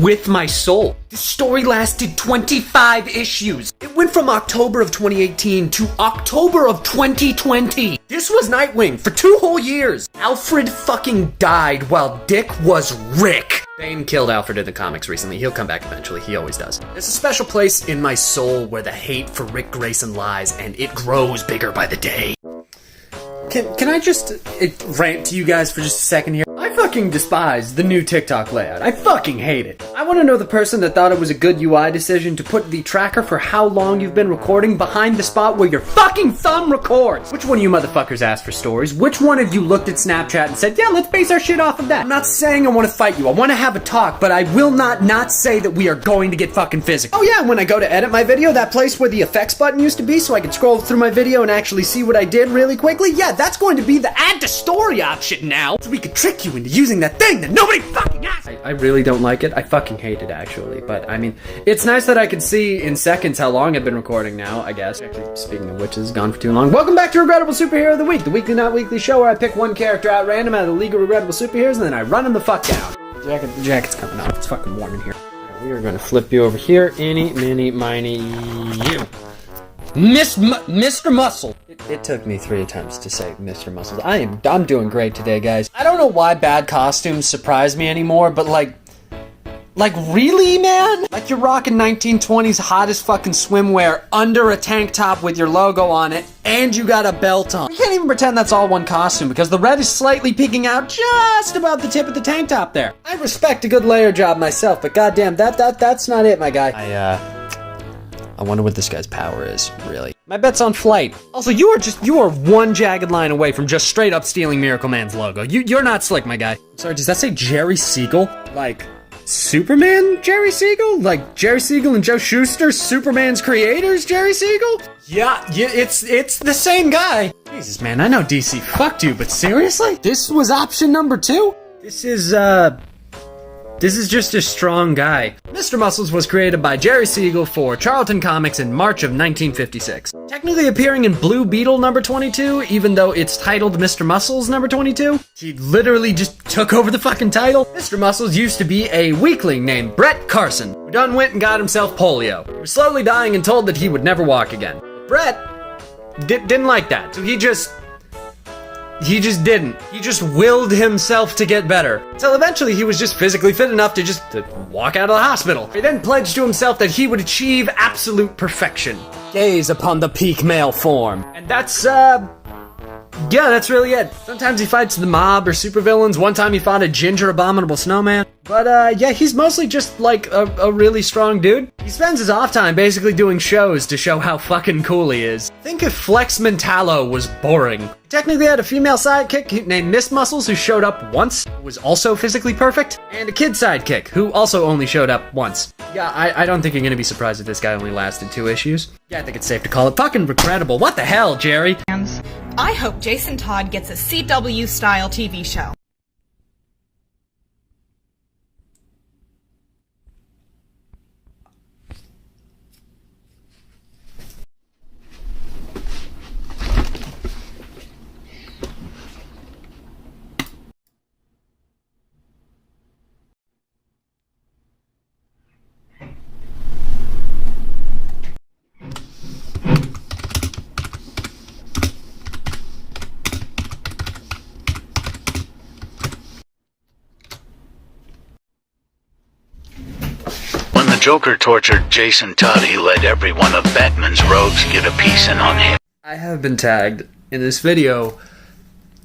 with my soul. This story lasted 25 issues. It went from October of 2018 to October of 2020. This was Nightwing for 2 whole years. Alfred fucking died while Dick was Rick. Bane killed Alfred in the comics recently. He'll come back eventually. He always does. There's a special place in my soul where the hate for Rick Grayson lies, and it grows bigger by the day. Can I just rant to you guys for just a second here? I fucking despise the new TikTok layout. I fucking hate it. I want to know the person that thought it was a good UI decision to put the tracker for how long you've been recording behind the spot where your fucking thumb records. Which one of you motherfuckers asked for stories? Which one of you looked at Snapchat and said, yeah, let's base our shit off of that? I'm not saying I want to fight you. I want to have a talk, but I will not say that we are going to get fucking physical. Oh yeah, when I go to edit my video, that place where the effects button used to be so I could scroll through my video and actually see what I did really quickly, yeah, that's going to be the add to story option now, so we could trick you into using that thing that nobody fucking asked. I really don't like it. I fucking hate it, actually. But, I mean, it's nice that I can see in seconds how long I've been recording now, I guess. Actually, speaking of which, it's gone for too long. Welcome back to Regrettable Superhero of the Week, the weekly, not weekly show where I pick one character out random out of the League of Regrettable Superheroes, and then I run him the fuck down. The jacket's coming off. It's fucking warm in here. We are going to flip you over here. Eeny, miny, miny, you. Mr. Muscle. It took me 3 attempts to say Mr. Muscles. I'm doing great today, guys. I don't know why bad costumes surprise me anymore, but like really, man? Like you're rocking 1920s hottest fucking swimwear under a tank top with your logo on it, and you got a belt on. You can't even pretend that's all one costume because the red is slightly peeking out just above the tip of the tank top there. I respect a good layer job myself, but goddamn, that's not it, my guy. I wonder what this guy's power is, really. My bet's on flight. Also, you are one jagged line away from just straight up stealing Miracle Man's logo. You're not slick, my guy. Sorry, does that say Jerry Siegel? Like, Superman Jerry Siegel? Like Jerry Siegel and Joe Shuster, Superman's creators Jerry Siegel? Yeah, it's the same guy. Jesus, man, I know DC fucked you, but seriously? This was option number 2? This is just a strong guy. Mr. Muscles was created by Jerry Siegel for Charlton Comics in March of 1956. Technically appearing in Blue Beetle number 22, even though it's titled Mr. Muscles number 22. He literally just took over the fucking title. Mr. Muscles used to be a weakling named Brett Carson, who done went and got himself polio. He was slowly dying and told that he would never walk again. Brett didn't like that, so he just didn't. He just willed himself to get better. Until eventually he was just physically fit enough to walk out of the hospital. He then pledged to himself that he would achieve absolute perfection. Gaze upon the peak male form. And that's that's really it. Sometimes he fights the mob or supervillains. One time he fought a ginger abominable snowman. But yeah, he's mostly just like a really strong dude. He spends his off time basically doing shows to show how fucking cool he is. Think if Flex Mentallo was boring. He technically had a female sidekick named Miss Muscles who showed up once, who was also physically perfect, and a kid sidekick who also only showed up once. Yeah, I don't think you're gonna be surprised if this guy only lasted 2 issues. Yeah, I think it's safe to call it fucking regrettable. What the hell, Jerry? I hope Jason Todd gets a CW-style TV show. When the Joker tortured Jason Todd, he let every one of Batman's rogues get a piece in on him. I have been tagged in this video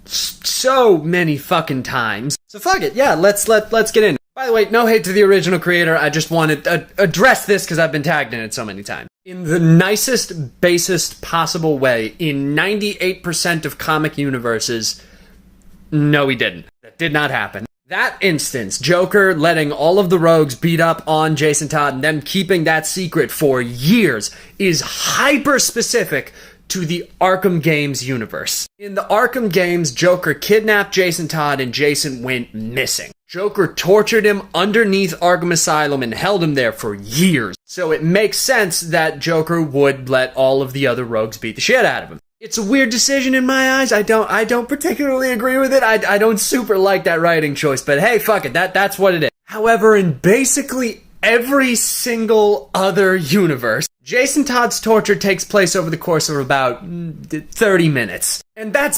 so many fucking times. So fuck it, yeah, let's get in. By the way, no hate to the original creator, I just wanted to address this because I've been tagged in it so many times. In the nicest, basest possible way, in 98% of comic universes, no he didn't. That did not happen. That instance, Joker letting all of the rogues beat up on Jason Todd and them keeping that secret for years is hyper-specific to the Arkham Games universe. In the Arkham Games, Joker kidnapped Jason Todd and Jason went missing. Joker tortured him underneath Arkham Asylum and held him there for years. So it makes sense that Joker would let all of the other rogues beat the shit out of him. It's a weird decision in my eyes. I don't particularly agree with it. I don't super like that writing choice, but hey, fuck it. That's what it is. However, in basically every single other universe, Jason Todd's torture takes place over the course of about 30 minutes. And that's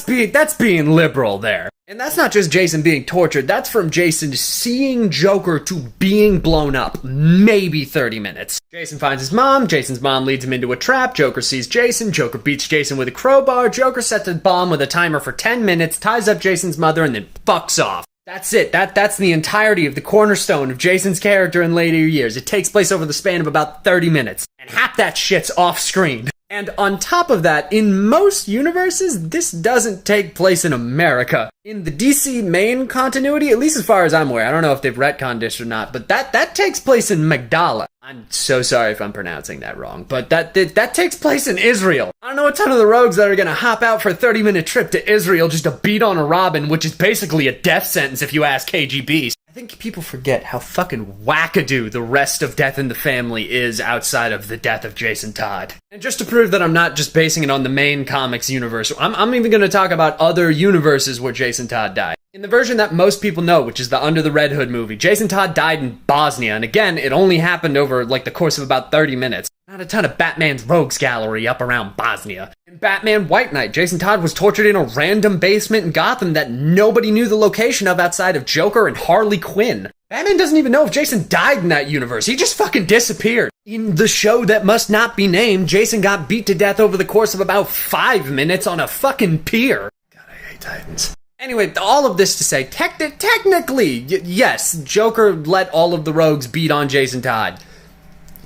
being liberal there. And that's not just Jason being tortured, that's from Jason seeing Joker to being blown up, maybe 30 minutes. Jason finds his mom, Jason's mom leads him into a trap, Joker sees Jason, Joker beats Jason with a crowbar, Joker sets a bomb with a timer for 10 minutes, ties up Jason's mother, and then fucks off. That's it. That's the entirety of the cornerstone of Jason's character in later years. It takes place over the span of about 30 minutes. And half that shit's off screen. And on top of that, in most universes, this doesn't take place in America. In the DC main continuity, at least as far as I'm aware, I don't know if they've retconned this or not, but that takes place in Magdala. I'm so sorry if I'm pronouncing that wrong, but that takes place in Israel. I don't know a ton of the rogues that are gonna hop out for a 30-minute trip to Israel just to beat on a Robin, which is basically a death sentence if you ask KGBs. I think people forget how fucking wackadoo the rest of Death in the Family is outside of the death of Jason Todd. And just to prove that I'm not just basing it on the main comics universe, I'm even gonna talk about other universes where Jason Todd died. In the version that most people know, which is the Under the Red Hood movie, Jason Todd died in Bosnia, and again, it only happened over like the course of about 30 minutes. Not a ton of Batman's rogues gallery up around Bosnia. In Batman White Knight, Jason Todd was tortured in a random basement in Gotham that nobody knew the location of outside of Joker and Harley Quinn. Batman doesn't even know if Jason died in that universe. He just fucking disappeared. In the show that must not be named, Jason got beat to death over the course of about 5 minutes on a fucking pier. God, I hate Titans. Anyway, all of this to say, technically, yes, Joker let all of the rogues beat on Jason Todd.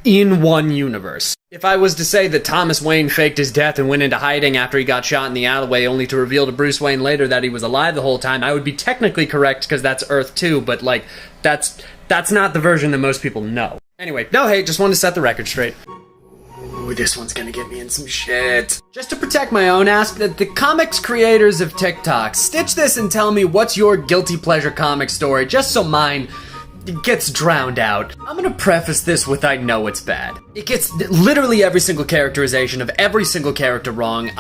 In one universe. If I was to say that Thomas Wayne faked his death and went into hiding after he got shot in the alleyway only to reveal to Bruce Wayne later that he was alive the whole time, I would be technically correct because that's Earth 2, but like, that's not the version that most people know. Anyway, no hate, just wanted to set the record straight. Ooh, this one's gonna get me in some shit. Just to protect my own ass, the comics creators of TikTok, stitch this and tell me what's your guilty pleasure comic story, just so mine gets drowned out. I'm gonna preface this with I know it's bad. It gets literally every single characterization of every single character wrong.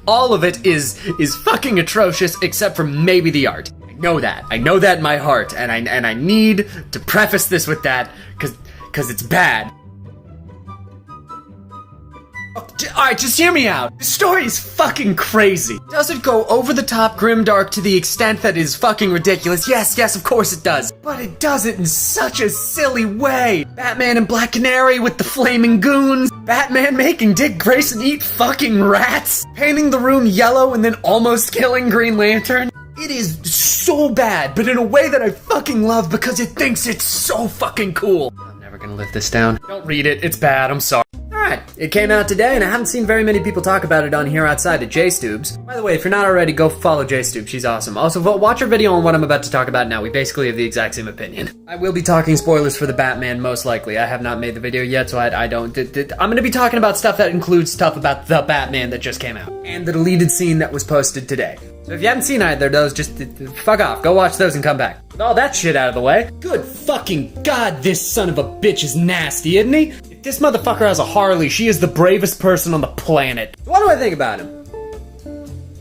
All of it is fucking atrocious except for maybe the art. I know that in my heart, and I need to preface this with that because it's bad. Alright, just hear me out. The story is fucking crazy. Does it go over the top grimdark to the extent that is fucking ridiculous? Yes, of course it does. But it does it in such a silly way. Batman and Black Canary with the flaming goons. Batman making Dick Grayson eat fucking rats. Painting the room yellow and then almost killing Green Lantern. It is so bad, but in a way that I fucking love because it thinks it's so fucking cool. I'm never gonna live this down. Don't read it, it's bad, I'm sorry. Alright, it came out today, and I haven't seen very many people talk about it on here outside of JStubes. By the way, if you're not already, go follow JStubes, she's awesome. Also, watch her video on what I'm about to talk about now. We basically have the exact same opinion. I will be talking spoilers for the Batman, most likely. I have not made the video yet, so I don't... I'm gonna be talking about stuff that includes stuff about the Batman that just came out. And the deleted scene that was posted today. So if you haven't seen either of those, just fuck off. Go watch those and come back. With all that shit out of the way, good fucking god, this son of a bitch is nasty, isn't he? If this motherfucker has a Harley, she is the bravest person on the planet. What do I think about him?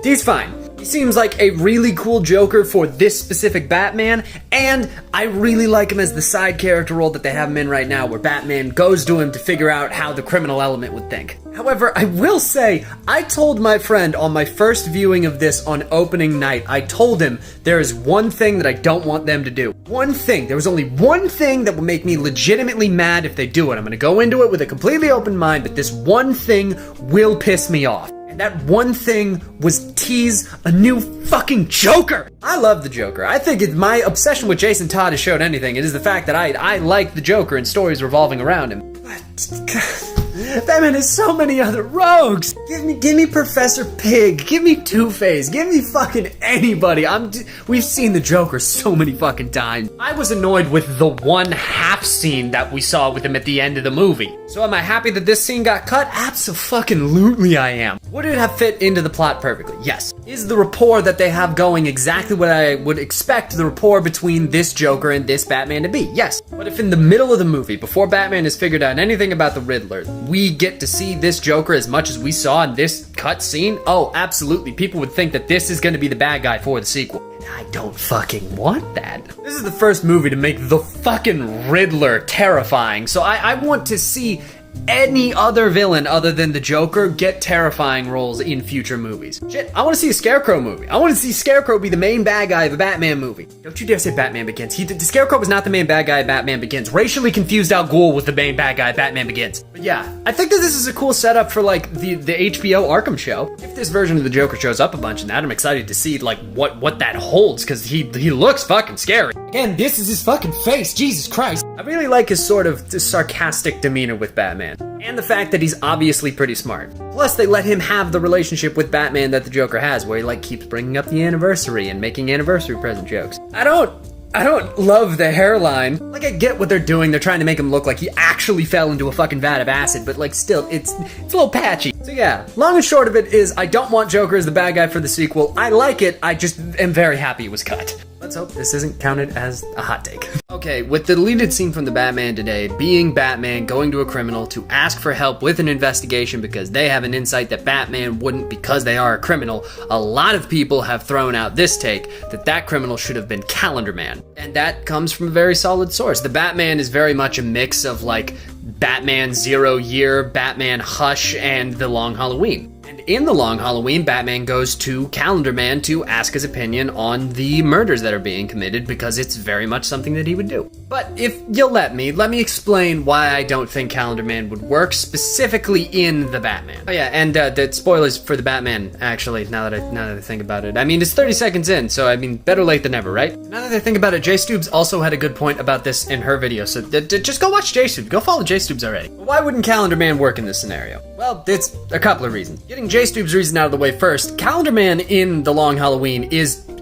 He's fine. He seems like a really cool Joker for this specific Batman, and I really like him as the side character role that they have him in right now, where Batman goes to him to figure out how the criminal element would think. However, I will say, I told my friend on my first viewing of this on opening night, I told him there is one thing that I don't want them to do. One thing. There was only one thing that will make me legitimately mad if they do it. I'm gonna go into it with a completely open mind, but this one thing will piss me off. And that one thing was tease a new fucking Joker. I love the Joker. I think my obsession with Jason Todd has showed anything. It is the fact that I like the Joker and stories revolving around him. But Batman has so many other rogues. Give me Professor Pig. Give me Two-Face. Give me fucking anybody. We've seen the Joker so many fucking times. I was annoyed with the one half scene that we saw with him at the end of the movie. So am I happy that this scene got cut? Abso-fucking-lutely I am. Would it have fit into the plot perfectly? Yes. Is the rapport that they have going exactly what I would expect the rapport between this Joker and this Batman to be? Yes. But if in the middle of the movie, before Batman has figured out anything about the Riddler, we get to see this Joker as much as we saw in this cut scene, oh, absolutely. People would think that this is going to be the bad guy for the sequel. And I don't fucking want that. This is the first movie to make the fucking Riddler terrifying, so I want to see any other villain other than the Joker get terrifying roles in future movies. Shit, I want to see a Scarecrow movie. I want to see Scarecrow be the main bad guy of a Batman movie. Don't you dare say Batman Begins. The Scarecrow was not the main bad guy of Batman Begins. Racially confused Al Ghul was the main bad guy of Batman Begins. But yeah, I think that this is a cool setup for like the HBO Arkham show. If this version of the Joker shows up a bunch in that, I'm excited to see like what that holds, because he looks fucking scary. Again, this is his fucking face, Jesus Christ. I really like his sort of sarcastic demeanor with Batman. And the fact that he's obviously pretty smart. Plus, they let him have the relationship with Batman that the Joker has, where he like keeps bringing up the anniversary and making anniversary present jokes. I don't love the hairline. Like, I get what they're doing. They're trying to make him look like he actually fell into a fucking vat of acid, but like still, it's a little patchy. So yeah, long and short of it is I don't want Joker as the bad guy for the sequel. I like it, I just am very happy it was cut. Let's hope this isn't counted as a hot take. Okay, with the deleted scene from the Batman today being Batman going to a criminal to ask for help with an investigation because they have an insight that Batman wouldn't because they are a criminal, a lot of people have thrown out this take that that criminal should have been Calendar Man. And that comes from a very solid source. The Batman is very much a mix of like Batman 0 Year, Batman Hush, and The Long Halloween. And in The Long Halloween, Batman goes to Calendar Man to ask his opinion on the murders that are being committed because it's very much something that he would do. But if you'll let me explain why I don't think Calendar Man would work specifically in the Batman. Oh yeah, and the spoilers for the Batman, actually, now that I think about it. I mean, it's 30 seconds in, so I mean, better late than never, right? Now that I think about it, J Stoobs also had a good point about this in her video, so just go watch J Stoobs. Go follow J Stoobs already. But why wouldn't Calendar Man work in this scenario? Well, it's a couple of reasons. Getting J Stoob's reason out of the way first, Calendar Man in The Long Halloween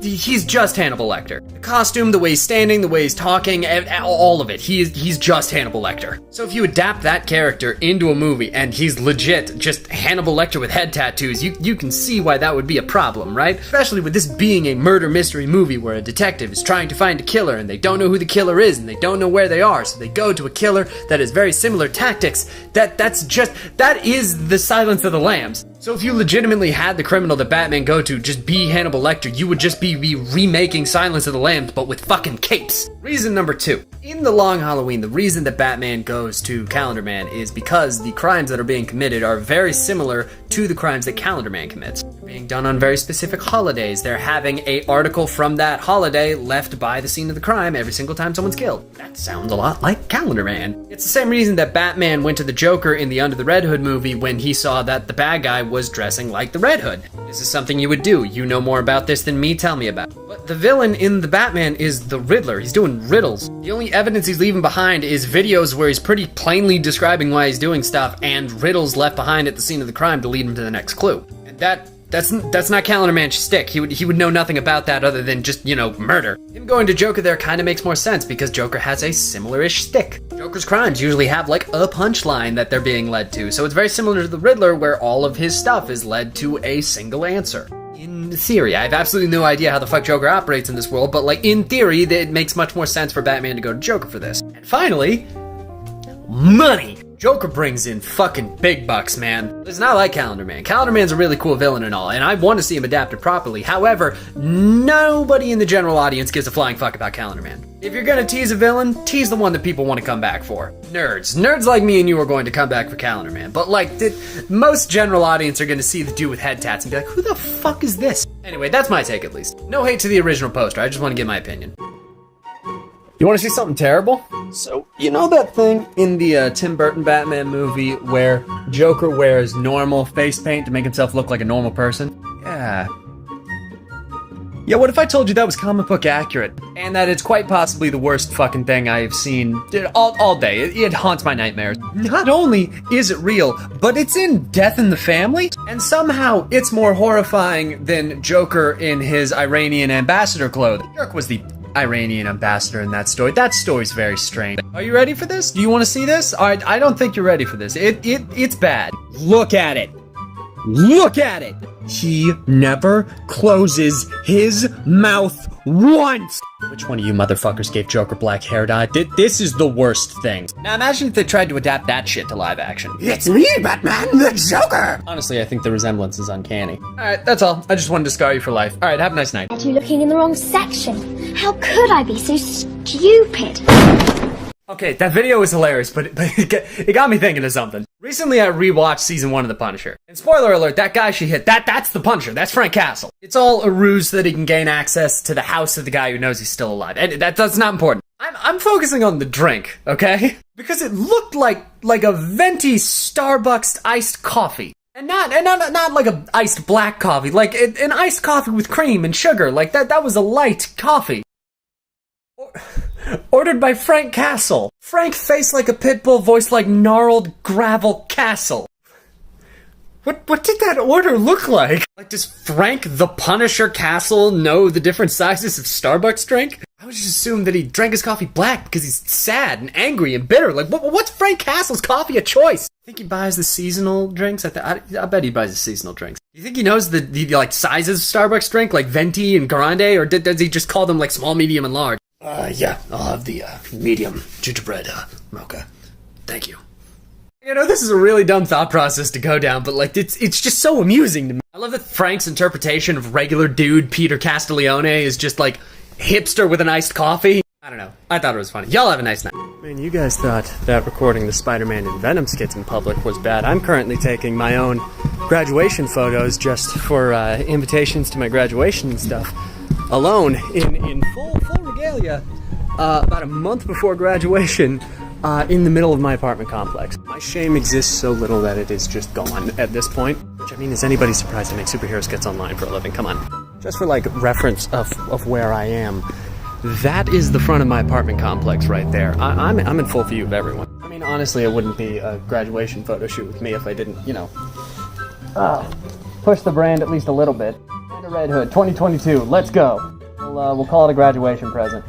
he's just Hannibal Lecter. The costume, the way he's standing, the way he's talking, all of it. He's just Hannibal Lecter. So if you adapt that character into a movie and he's legit just Hannibal Lecter with head tattoos, you can see why that would be a problem, right? Especially with this being a murder mystery movie where a detective is trying to find a killer and they don't know who the killer is and they don't know where they are, so they go to a killer that has very similar tactics. That is the Silence of the Lambs. So if you legitimately had the criminal that Batman go to just be Hannibal Lecter, you would just be remaking Silence of the Lambs, but with fucking capes. Reason number 2. In The Long Halloween, the reason that Batman goes to Calendar Man is because the crimes that are being committed are very similar to the crimes that Calendar Man commits. They're being done on very specific holidays. They're having an article from that holiday left by the scene of the crime every single time someone's killed. That sounds a lot like Calendar Man. It's the same reason that Batman went to the Joker in the Under the Red Hood movie when he saw that the bad guy was dressing like the Red Hood. This is something you would do. You know more about this than me, tell me about it. But the villain in the Batman is the Riddler. He's doing riddles. The only evidence he's leaving behind is videos where he's pretty plainly describing why he's doing stuff and riddles left behind at the scene of the crime to lead him to the next clue. And that's not Calendar Man's shtick. He would know nothing about that other than just, murder. Him going to Joker there kind of makes more sense because Joker has a similar-ish shtick. Joker's crimes usually have like a punchline that they're being led to, so it's very similar to the Riddler where all of his stuff is led to a single answer. In theory, I have absolutely no idea how the fuck Joker operates in this world, but like in theory, it makes much more sense for Batman to go to Joker for this. And finally, money. Joker brings in fucking big bucks, man. Listen, I like Calendar Man. Calendar Man's a really cool villain and all, and I want to see him adapted properly. However, nobody in the general audience gives a flying fuck about Calendar Man. If you're gonna tease a villain, tease the one that people want to come back for. Nerds like me and you are going to come back for Calendar Man, but like, most general audience are gonna see the dude with head tats and be like, who the fuck is this? Anyway, that's my take at least. No hate to the original poster, I just want to give my opinion. You want to see something terrible? So, you know that thing in the Tim Burton Batman movie where Joker wears normal face paint to make himself look like a normal person? Yeah. Yeah, what if I told you that was comic book accurate? And that it's quite possibly the worst fucking thing I've seen all day. It haunts my nightmares. Not only is it real, but it's in Death in the Family, and somehow it's more horrifying than Joker in his Iranian ambassador clothing. Joker was the Iranian ambassador in that story. That story's very strange. Are you ready for this? Do you want to see this? Alright, I don't think you're ready for this. It's bad. Look at it. Look at it. He never closes his mouth once. Which one of you motherfuckers gave Joker black hair dye? This is the worst thing. Now imagine if they tried to adapt that shit to live action. It's me, Batman, the Joker! Honestly, I think the resemblance is uncanny. Alright, that's all. I just wanted to scar you for life. Alright, have a nice night. You're looking in the wrong section. How could I be so stupid? Okay, that video was hilarious, but it got me thinking of something. Recently, I rewatched season 1 of The Punisher. And spoiler alert, that guy she hit, that's the Punisher. That's Frank Castle. It's all a ruse so that he can gain access to the house of the guy who knows he's still alive. And that's not important. I'm focusing on the drink, okay? Because it looked like a venti Starbucks iced coffee. And not like a iced black coffee, like an iced coffee with cream and sugar. Like that was a light coffee. Ordered by Frank Castle. Frank face like a pit bull, voice like gnarled gravel Castle. What did that order look like? Like, does Frank the Punisher Castle know the different sizes of Starbucks drink? I would just assume that he drank his coffee black because he's sad and angry and bitter. Like, what's Frank Castle's coffee a choice? I think he buys the seasonal drinks. I bet he buys the seasonal drinks. You think he knows the like sizes of Starbucks drink, like venti and grande, or does he just call them like small, medium, and large? Yeah, I'll have the medium gingerbread mocha. Thank you. You know, this is a really dumb thought process to go down, but like it's just so amusing to me. I love that Frank's interpretation of regular dude Peter Castiglione is just like hipster with an iced coffee. I don't know. I thought it was funny. Y'all have a nice night. Man, you guys thought that recording the Spider-Man and Venom skits in public was bad. I'm currently taking my own graduation photos just for invitations to my graduation and stuff. Alone, in full regalia, about a month before graduation, in the middle of my apartment complex. My shame exists so little that it is just gone at this point. Which, I mean, is anybody surprised I make superhero skits online for a living? Come on. Just for, like, reference of where I am, that is the front of my apartment complex right there. I'm in full view of everyone. I mean, honestly, it wouldn't be a graduation photo shoot with me if I didn't, you know, push the brand at least a little bit. Panda Red Hood, 2022, let's go. We'll call it a graduation present.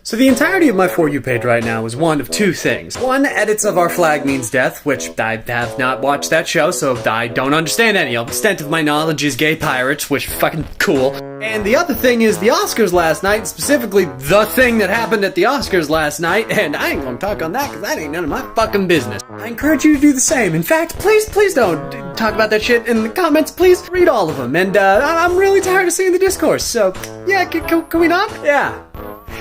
So the entirety of my For You page right now is one of two things. One, edits of Our Flag Means Death, which I have not watched that show, so I don't understand any of. Extent of my knowledge is gay pirates, which fucking cool. And the other thing is the Oscars last night, specifically the thing that happened at the Oscars last night, and I ain't gonna talk on that because that ain't none of my fucking business. I encourage you to do the same. In fact, please don't talk about that shit in the comments. Please read all of them. And I'm really tired of seeing the discourse, so yeah, can we not? Yeah.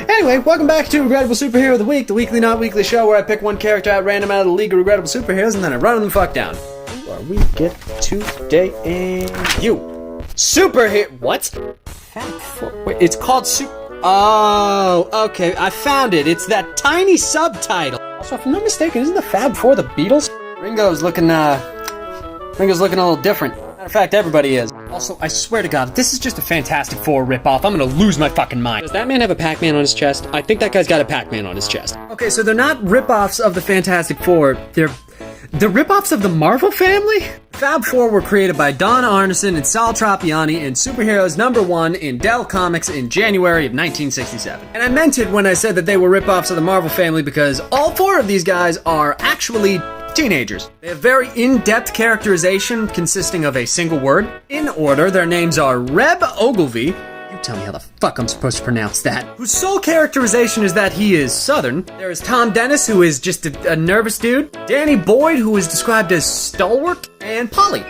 Anyway, welcome back to Regrettable Superhero of the Week, the weekly, not weekly show where I pick one character at random out of the League of Regrettable Superheroes and then I run them the fuck down. Who are we get today? And you. Superhero. What? Fab Four. Wait, it's called Oh, okay, I found it. It's that tiny subtitle. Also, if I'm not mistaken, isn't the Fab Four the Beatles? Ringo's looking a little different. Matter of fact, everybody is. Also, I swear to God, this is just a Fantastic Four ripoff. I'm gonna lose my fucking mind. Does that man have a Pac-Man on his chest? I think that guy's got a Pac-Man on his chest. Okay, so they're not ripoffs of the Fantastic Four. They're ripoffs of the Marvel family? Fab Four were created by Don Arneson and Sal Trappiani in Superheroes #1 in Dell Comics in January of 1967. And I meant it when I said that they were ripoffs of the Marvel family because all four of these guys are actually teenagers. They have very in-depth characterization consisting of a single word. In order, their names are Reb Ogilvy. You tell me how the fuck I'm supposed to pronounce that. Whose sole characterization is that he is Southern. There is Tom Dennis, who is just a nervous dude. Danny Boyd, who is described as stalwart. And Polly.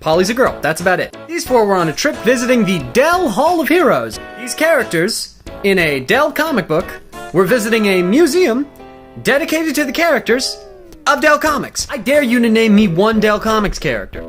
Polly's a girl. That's about it. These four were on a trip visiting the Dell Hall of Heroes. These characters, in a Dell comic book, were visiting a museum dedicated to the characters of Dell Comics. I dare you to name me one Dell Comics character.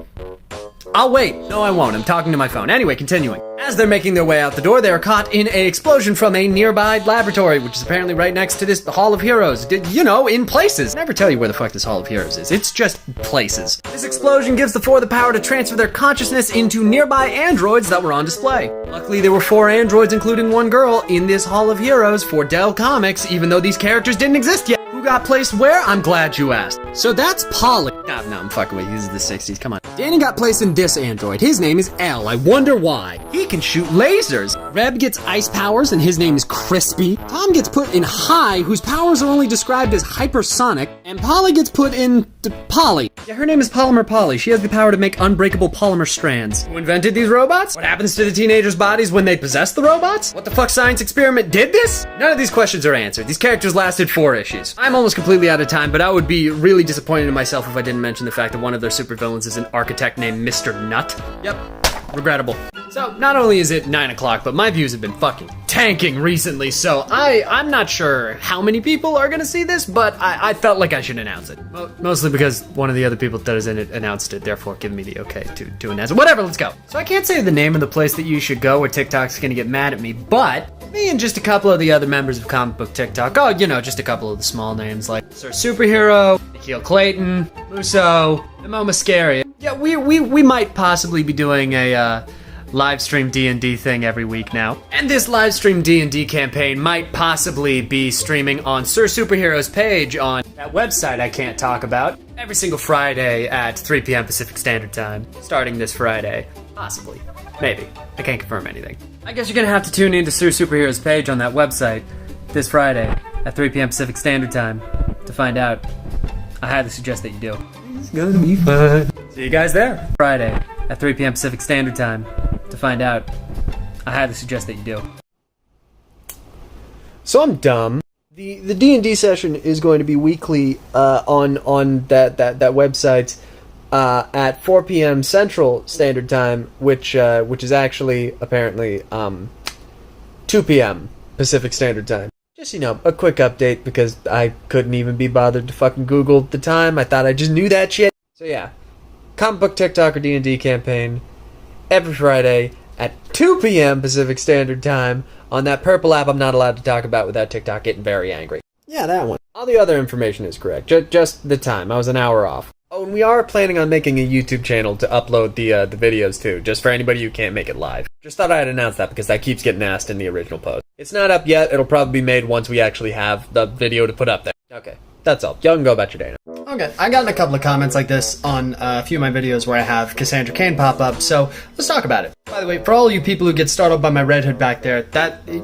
I'll wait. No, I won't. I'm talking to my phone. Anyway, continuing. As they're making their way out the door, they are caught in an explosion from a nearby laboratory, which is apparently right next to this Hall of Heroes. You know, in places. I never tell you where the fuck this Hall of Heroes is. It's just places. This explosion gives the four the power to transfer their consciousness into nearby androids that were on display. Luckily, there were 4 androids, including one girl, in this Hall of Heroes for Dell Comics, even though these characters didn't exist yet. Who got placed where? I'm glad you asked. So that's Polly. No, I'm fucking with you. This is the 60s. Come on. Danny got placed in this android. His name is L. I wonder why. He can shoot lasers. Reb gets ice powers, and his name is Crispy. Tom gets put in High, whose powers are only described as hypersonic. And Polly gets put in Polly. Yeah, her name is Polymer Polly. She has the power to make unbreakable polymer strands. Who invented these robots? What happens to the teenagers' bodies when they possess the robots? What the fuck science experiment did this? None of these questions are answered. These characters lasted 4 issues. I'm almost completely out of time, but I would be really disappointed in myself if I didn't mention the fact that one of their supervillains is an architect named Mr. Nut. Yep, regrettable. So, not only is it 9 o'clock, but my views have been fucking tanking recently, so I'm not sure how many people are gonna see this, but I felt like I should announce it. Mostly because one of the other people that is in it announced it, therefore giving me the okay to announce it. Whatever, let's go. So I can't say the name of the place that you should go or TikTok's gonna get mad at me, but me and just a couple of the other members of Comic Book TikTok, just a couple of the small names like Sir Superhero, Nikhil Clayton, Musso, and Mo Mascaria. Yeah, we might possibly be doing a live stream D&D thing every week now. And this live stream D&D campaign might possibly be streaming on Sir Superhero's page on that website I can't talk about every single Friday at 3 p.m. Pacific Standard Time, starting this Friday. Possibly. Maybe. I can't confirm anything. I guess you're gonna have to tune in to Sue Superhero's page on that website this Friday at 3 p.m. Pacific Standard Time to find out. I highly suggest that you do. It's gonna be fun. See you guys there. Friday at 3 p.m. Pacific Standard Time to find out. I highly suggest that you do. So I'm dumb. The D&D session is going to be weekly on that website at 4 p.m. Central Standard Time, which is actually apparently 2 p.m. Pacific Standard Time. Just, you know, a quick update because I couldn't even be bothered to fucking Google the time. I thought I just knew that shit. So yeah, comic book TikTok or D&D campaign every Friday at 2 p.m. Pacific Standard Time on that purple app I'm not allowed to talk about without TikTok getting very angry. Yeah, that one. All the other information is correct. Just the time. I was an hour off. Oh, and we are planning on making a YouTube channel to upload the videos too, just for anybody who can't make it live. Just thought I'd announce that because that keeps getting asked in the original post. It's not up yet. It'll probably be made once we actually have the video to put up there. Okay, that's all. Y'all can go about your day now. Okay, I gotten a couple of comments like this on a few of my videos where I have Cassandra Cain pop up, so let's talk about it. By the way, for all you people who get startled by my red hood back there,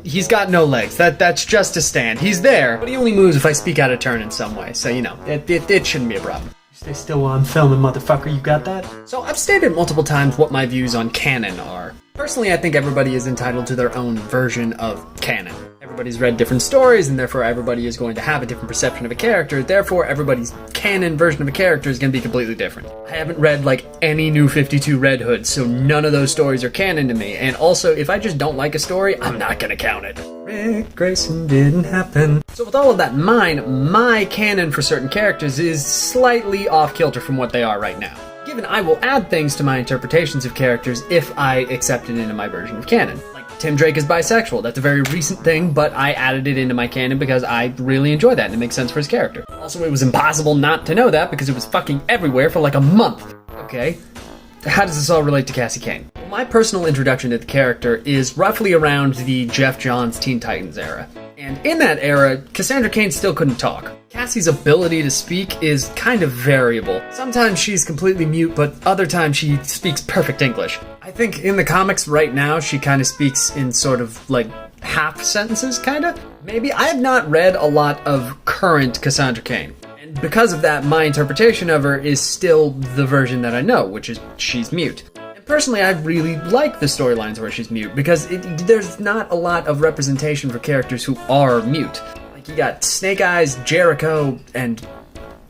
he's got no legs. That's just a stand. He's there, but he only moves if I speak out of turn in some way, so you know, it shouldn't be a problem. Stay still while I'm filming, motherfucker, you got that? So I've stated multiple times what my views on canon are. Personally, I think everybody is entitled to their own version of canon. Everybody's read different stories, and therefore everybody is going to have a different perception of a character, therefore everybody's canon version of a character is going to be completely different. I haven't read, like, any New 52 Red Hoods, so none of those stories are canon to me, and also, if I just don't like a story, I'm not gonna count it. Rick Grayson didn't happen. So with all of that in mind, my canon for certain characters is slightly off-kilter from what they are right now. Given I will add things to my interpretations of characters if I accept it into my version of canon. Like, Tim Drake is bisexual. That's a very recent thing, but I added it into my canon because I really enjoy that and it makes sense for his character. Also, it was impossible not to know that because it was fucking everywhere for like a month. Okay, how does this all relate to Cassie Cain? Well, my personal introduction to the character is roughly around the Jeff Johns Teen Titans era. And in that era, Cassandra Cain still couldn't talk. Cassie's ability to speak is kind of variable. Sometimes she's completely mute, but other times she speaks perfect English. I think in the comics right now, she kind of speaks in sort of like half sentences, kind of. Maybe. I have not read a lot of current Cassandra Cain. And because of that, my interpretation of her is still the version that I know, which is she's mute. Personally, I really like the storylines where she's mute, because there's not a lot of representation for characters who are mute. Like, you got Snake Eyes, Jericho, and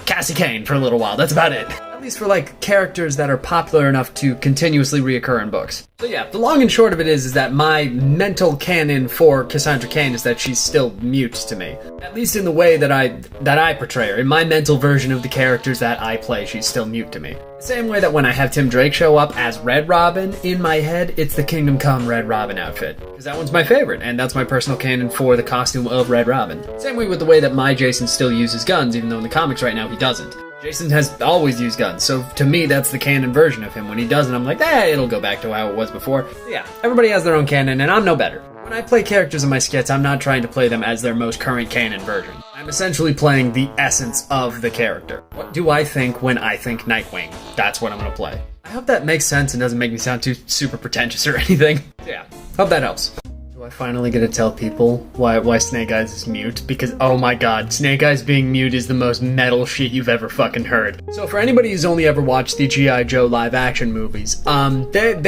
Cassie Cain for a little while. That's about it. At least for, like, characters that are popular enough to continuously reoccur in books. So yeah, the long and short of it is that my mental canon for Cassandra Cain is that she's still mute to me. At least in the way that I portray her. In my mental version of the characters that I play, she's still mute to me. The same way that when I have Tim Drake show up as Red Robin, in my head, it's the Kingdom Come Red Robin outfit. Because that one's my favorite, and that's my personal canon for the costume of Red Robin. Same way with the way that my Jason still uses guns, even though in the comics right now he doesn't. Jason has always used guns, so to me that's the canon version of him. When he doesn't, I'm like, it'll go back to how it was before. Yeah, everybody has their own canon, and I'm no better. When I play characters in my skits, I'm not trying to play them as their most current canon version. I'm essentially playing the essence of the character. What do I think when I think Nightwing? That's what I'm gonna play. I hope that makes sense and doesn't make me sound too super pretentious or anything. Yeah, hope that helps. Do I finally get to tell people why Snake Eyes is mute? Because, oh my god, Snake Eyes being mute is the most metal shit you've ever fucking heard. So for anybody who's only ever watched the G.I. Joe live action movies, they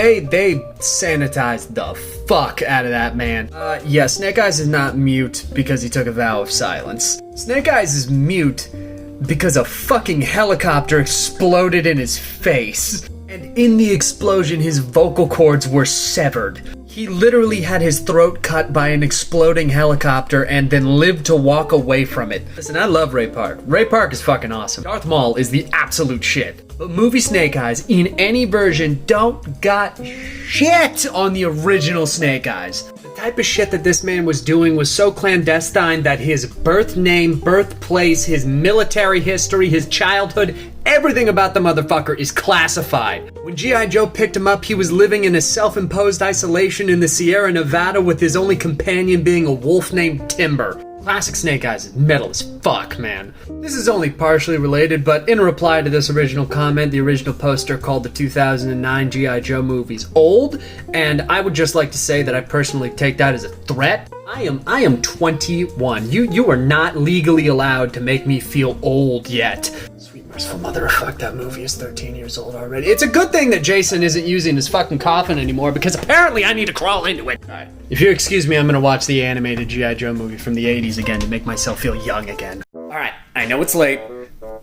sanitized the fuck out of that man. Yeah, Snake Eyes is not mute because he took a vow of silence. Snake Eyes is mute because a fucking helicopter exploded in his face. And in the explosion, his vocal cords were severed. He literally had his throat cut by an exploding helicopter and then lived to walk away from it. Listen, I love Ray Park. Ray Park is fucking awesome. Darth Maul is the absolute shit. But movie Snake Eyes, in any version, don't got shit on the original Snake Eyes. The type of shit that this man was doing was so clandestine that his birth name, birthplace, his military history, his childhood, everything about the motherfucker is classified. When G.I. Joe picked him up, he was living in a self-imposed isolation in the Sierra Nevada with his only companion being a wolf named Timber. Classic Snake Eyes is metal as fuck, man. This is only partially related, but in reply to this original comment, the original poster called the 2009 G.I. Joe movies old, and I would just like to say that I personally take that as a threat. I am 21. You are not legally allowed to make me feel old yet. Sweet merciful mother of fuck, that movie is 13 years old already. It's a good thing that Jason isn't using his fucking coffin anymore, because apparently I need to crawl into it. Alright, if you excuse me, I'm gonna watch the animated G.I. Joe movie from the 80s again to make myself feel young again. Alright, I know it's late,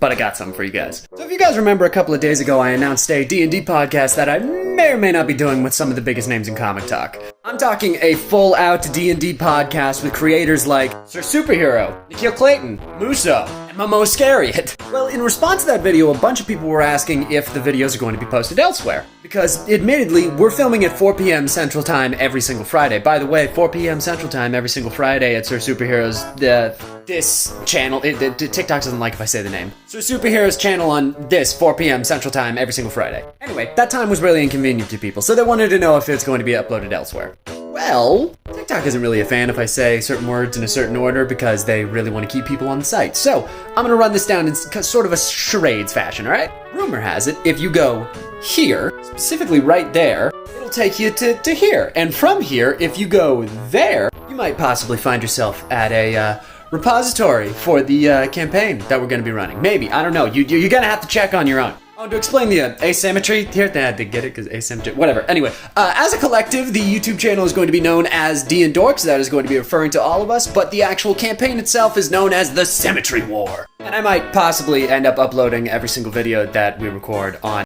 but I got something for you guys. So if you guys remember, a couple of days ago I announced a D&D podcast that I may or may not be doing with some of the biggest names in comic talk. I'm talking a full-out D&D podcast with creators like Sir Superhero, Nikhil Clayton, Muso, and Momo Scariot. Well, in response to that video, a bunch of people were asking if the videos are going to be posted elsewhere. Because, admittedly, we're filming at 4 p.m. Central Time every single Friday. By the way, 4 p.m. Central Time every single Friday at Sir Superhero's, this channel, TikTok doesn't like if I say the name. Sir Superhero's channel on this, 4 p.m. Central Time every single Friday. Anyway, that time was really inconvenient to people, so they wanted to know if it's going to be uploaded elsewhere. Well, TikTok isn't really a fan if I say certain words in a certain order because they really want to keep people on the site. So, I'm gonna run this down in sort of a charades fashion, alright? Rumor has it, if you go here, specifically right there, it'll take you to here. And from here, if you go there, you might possibly find yourself at a repository for the campaign that we're gonna be running. Maybe, I don't know, you're gonna have to check on your own. Oh, to explain the asymmetry here, they had to get it because asymmetry, whatever. Anyway, as a collective, the YouTube channel is going to be known as D and Dorks. That is going to be referring to all of us, but the actual campaign itself is known as the Symmetry War. And I might possibly end up uploading every single video that we record on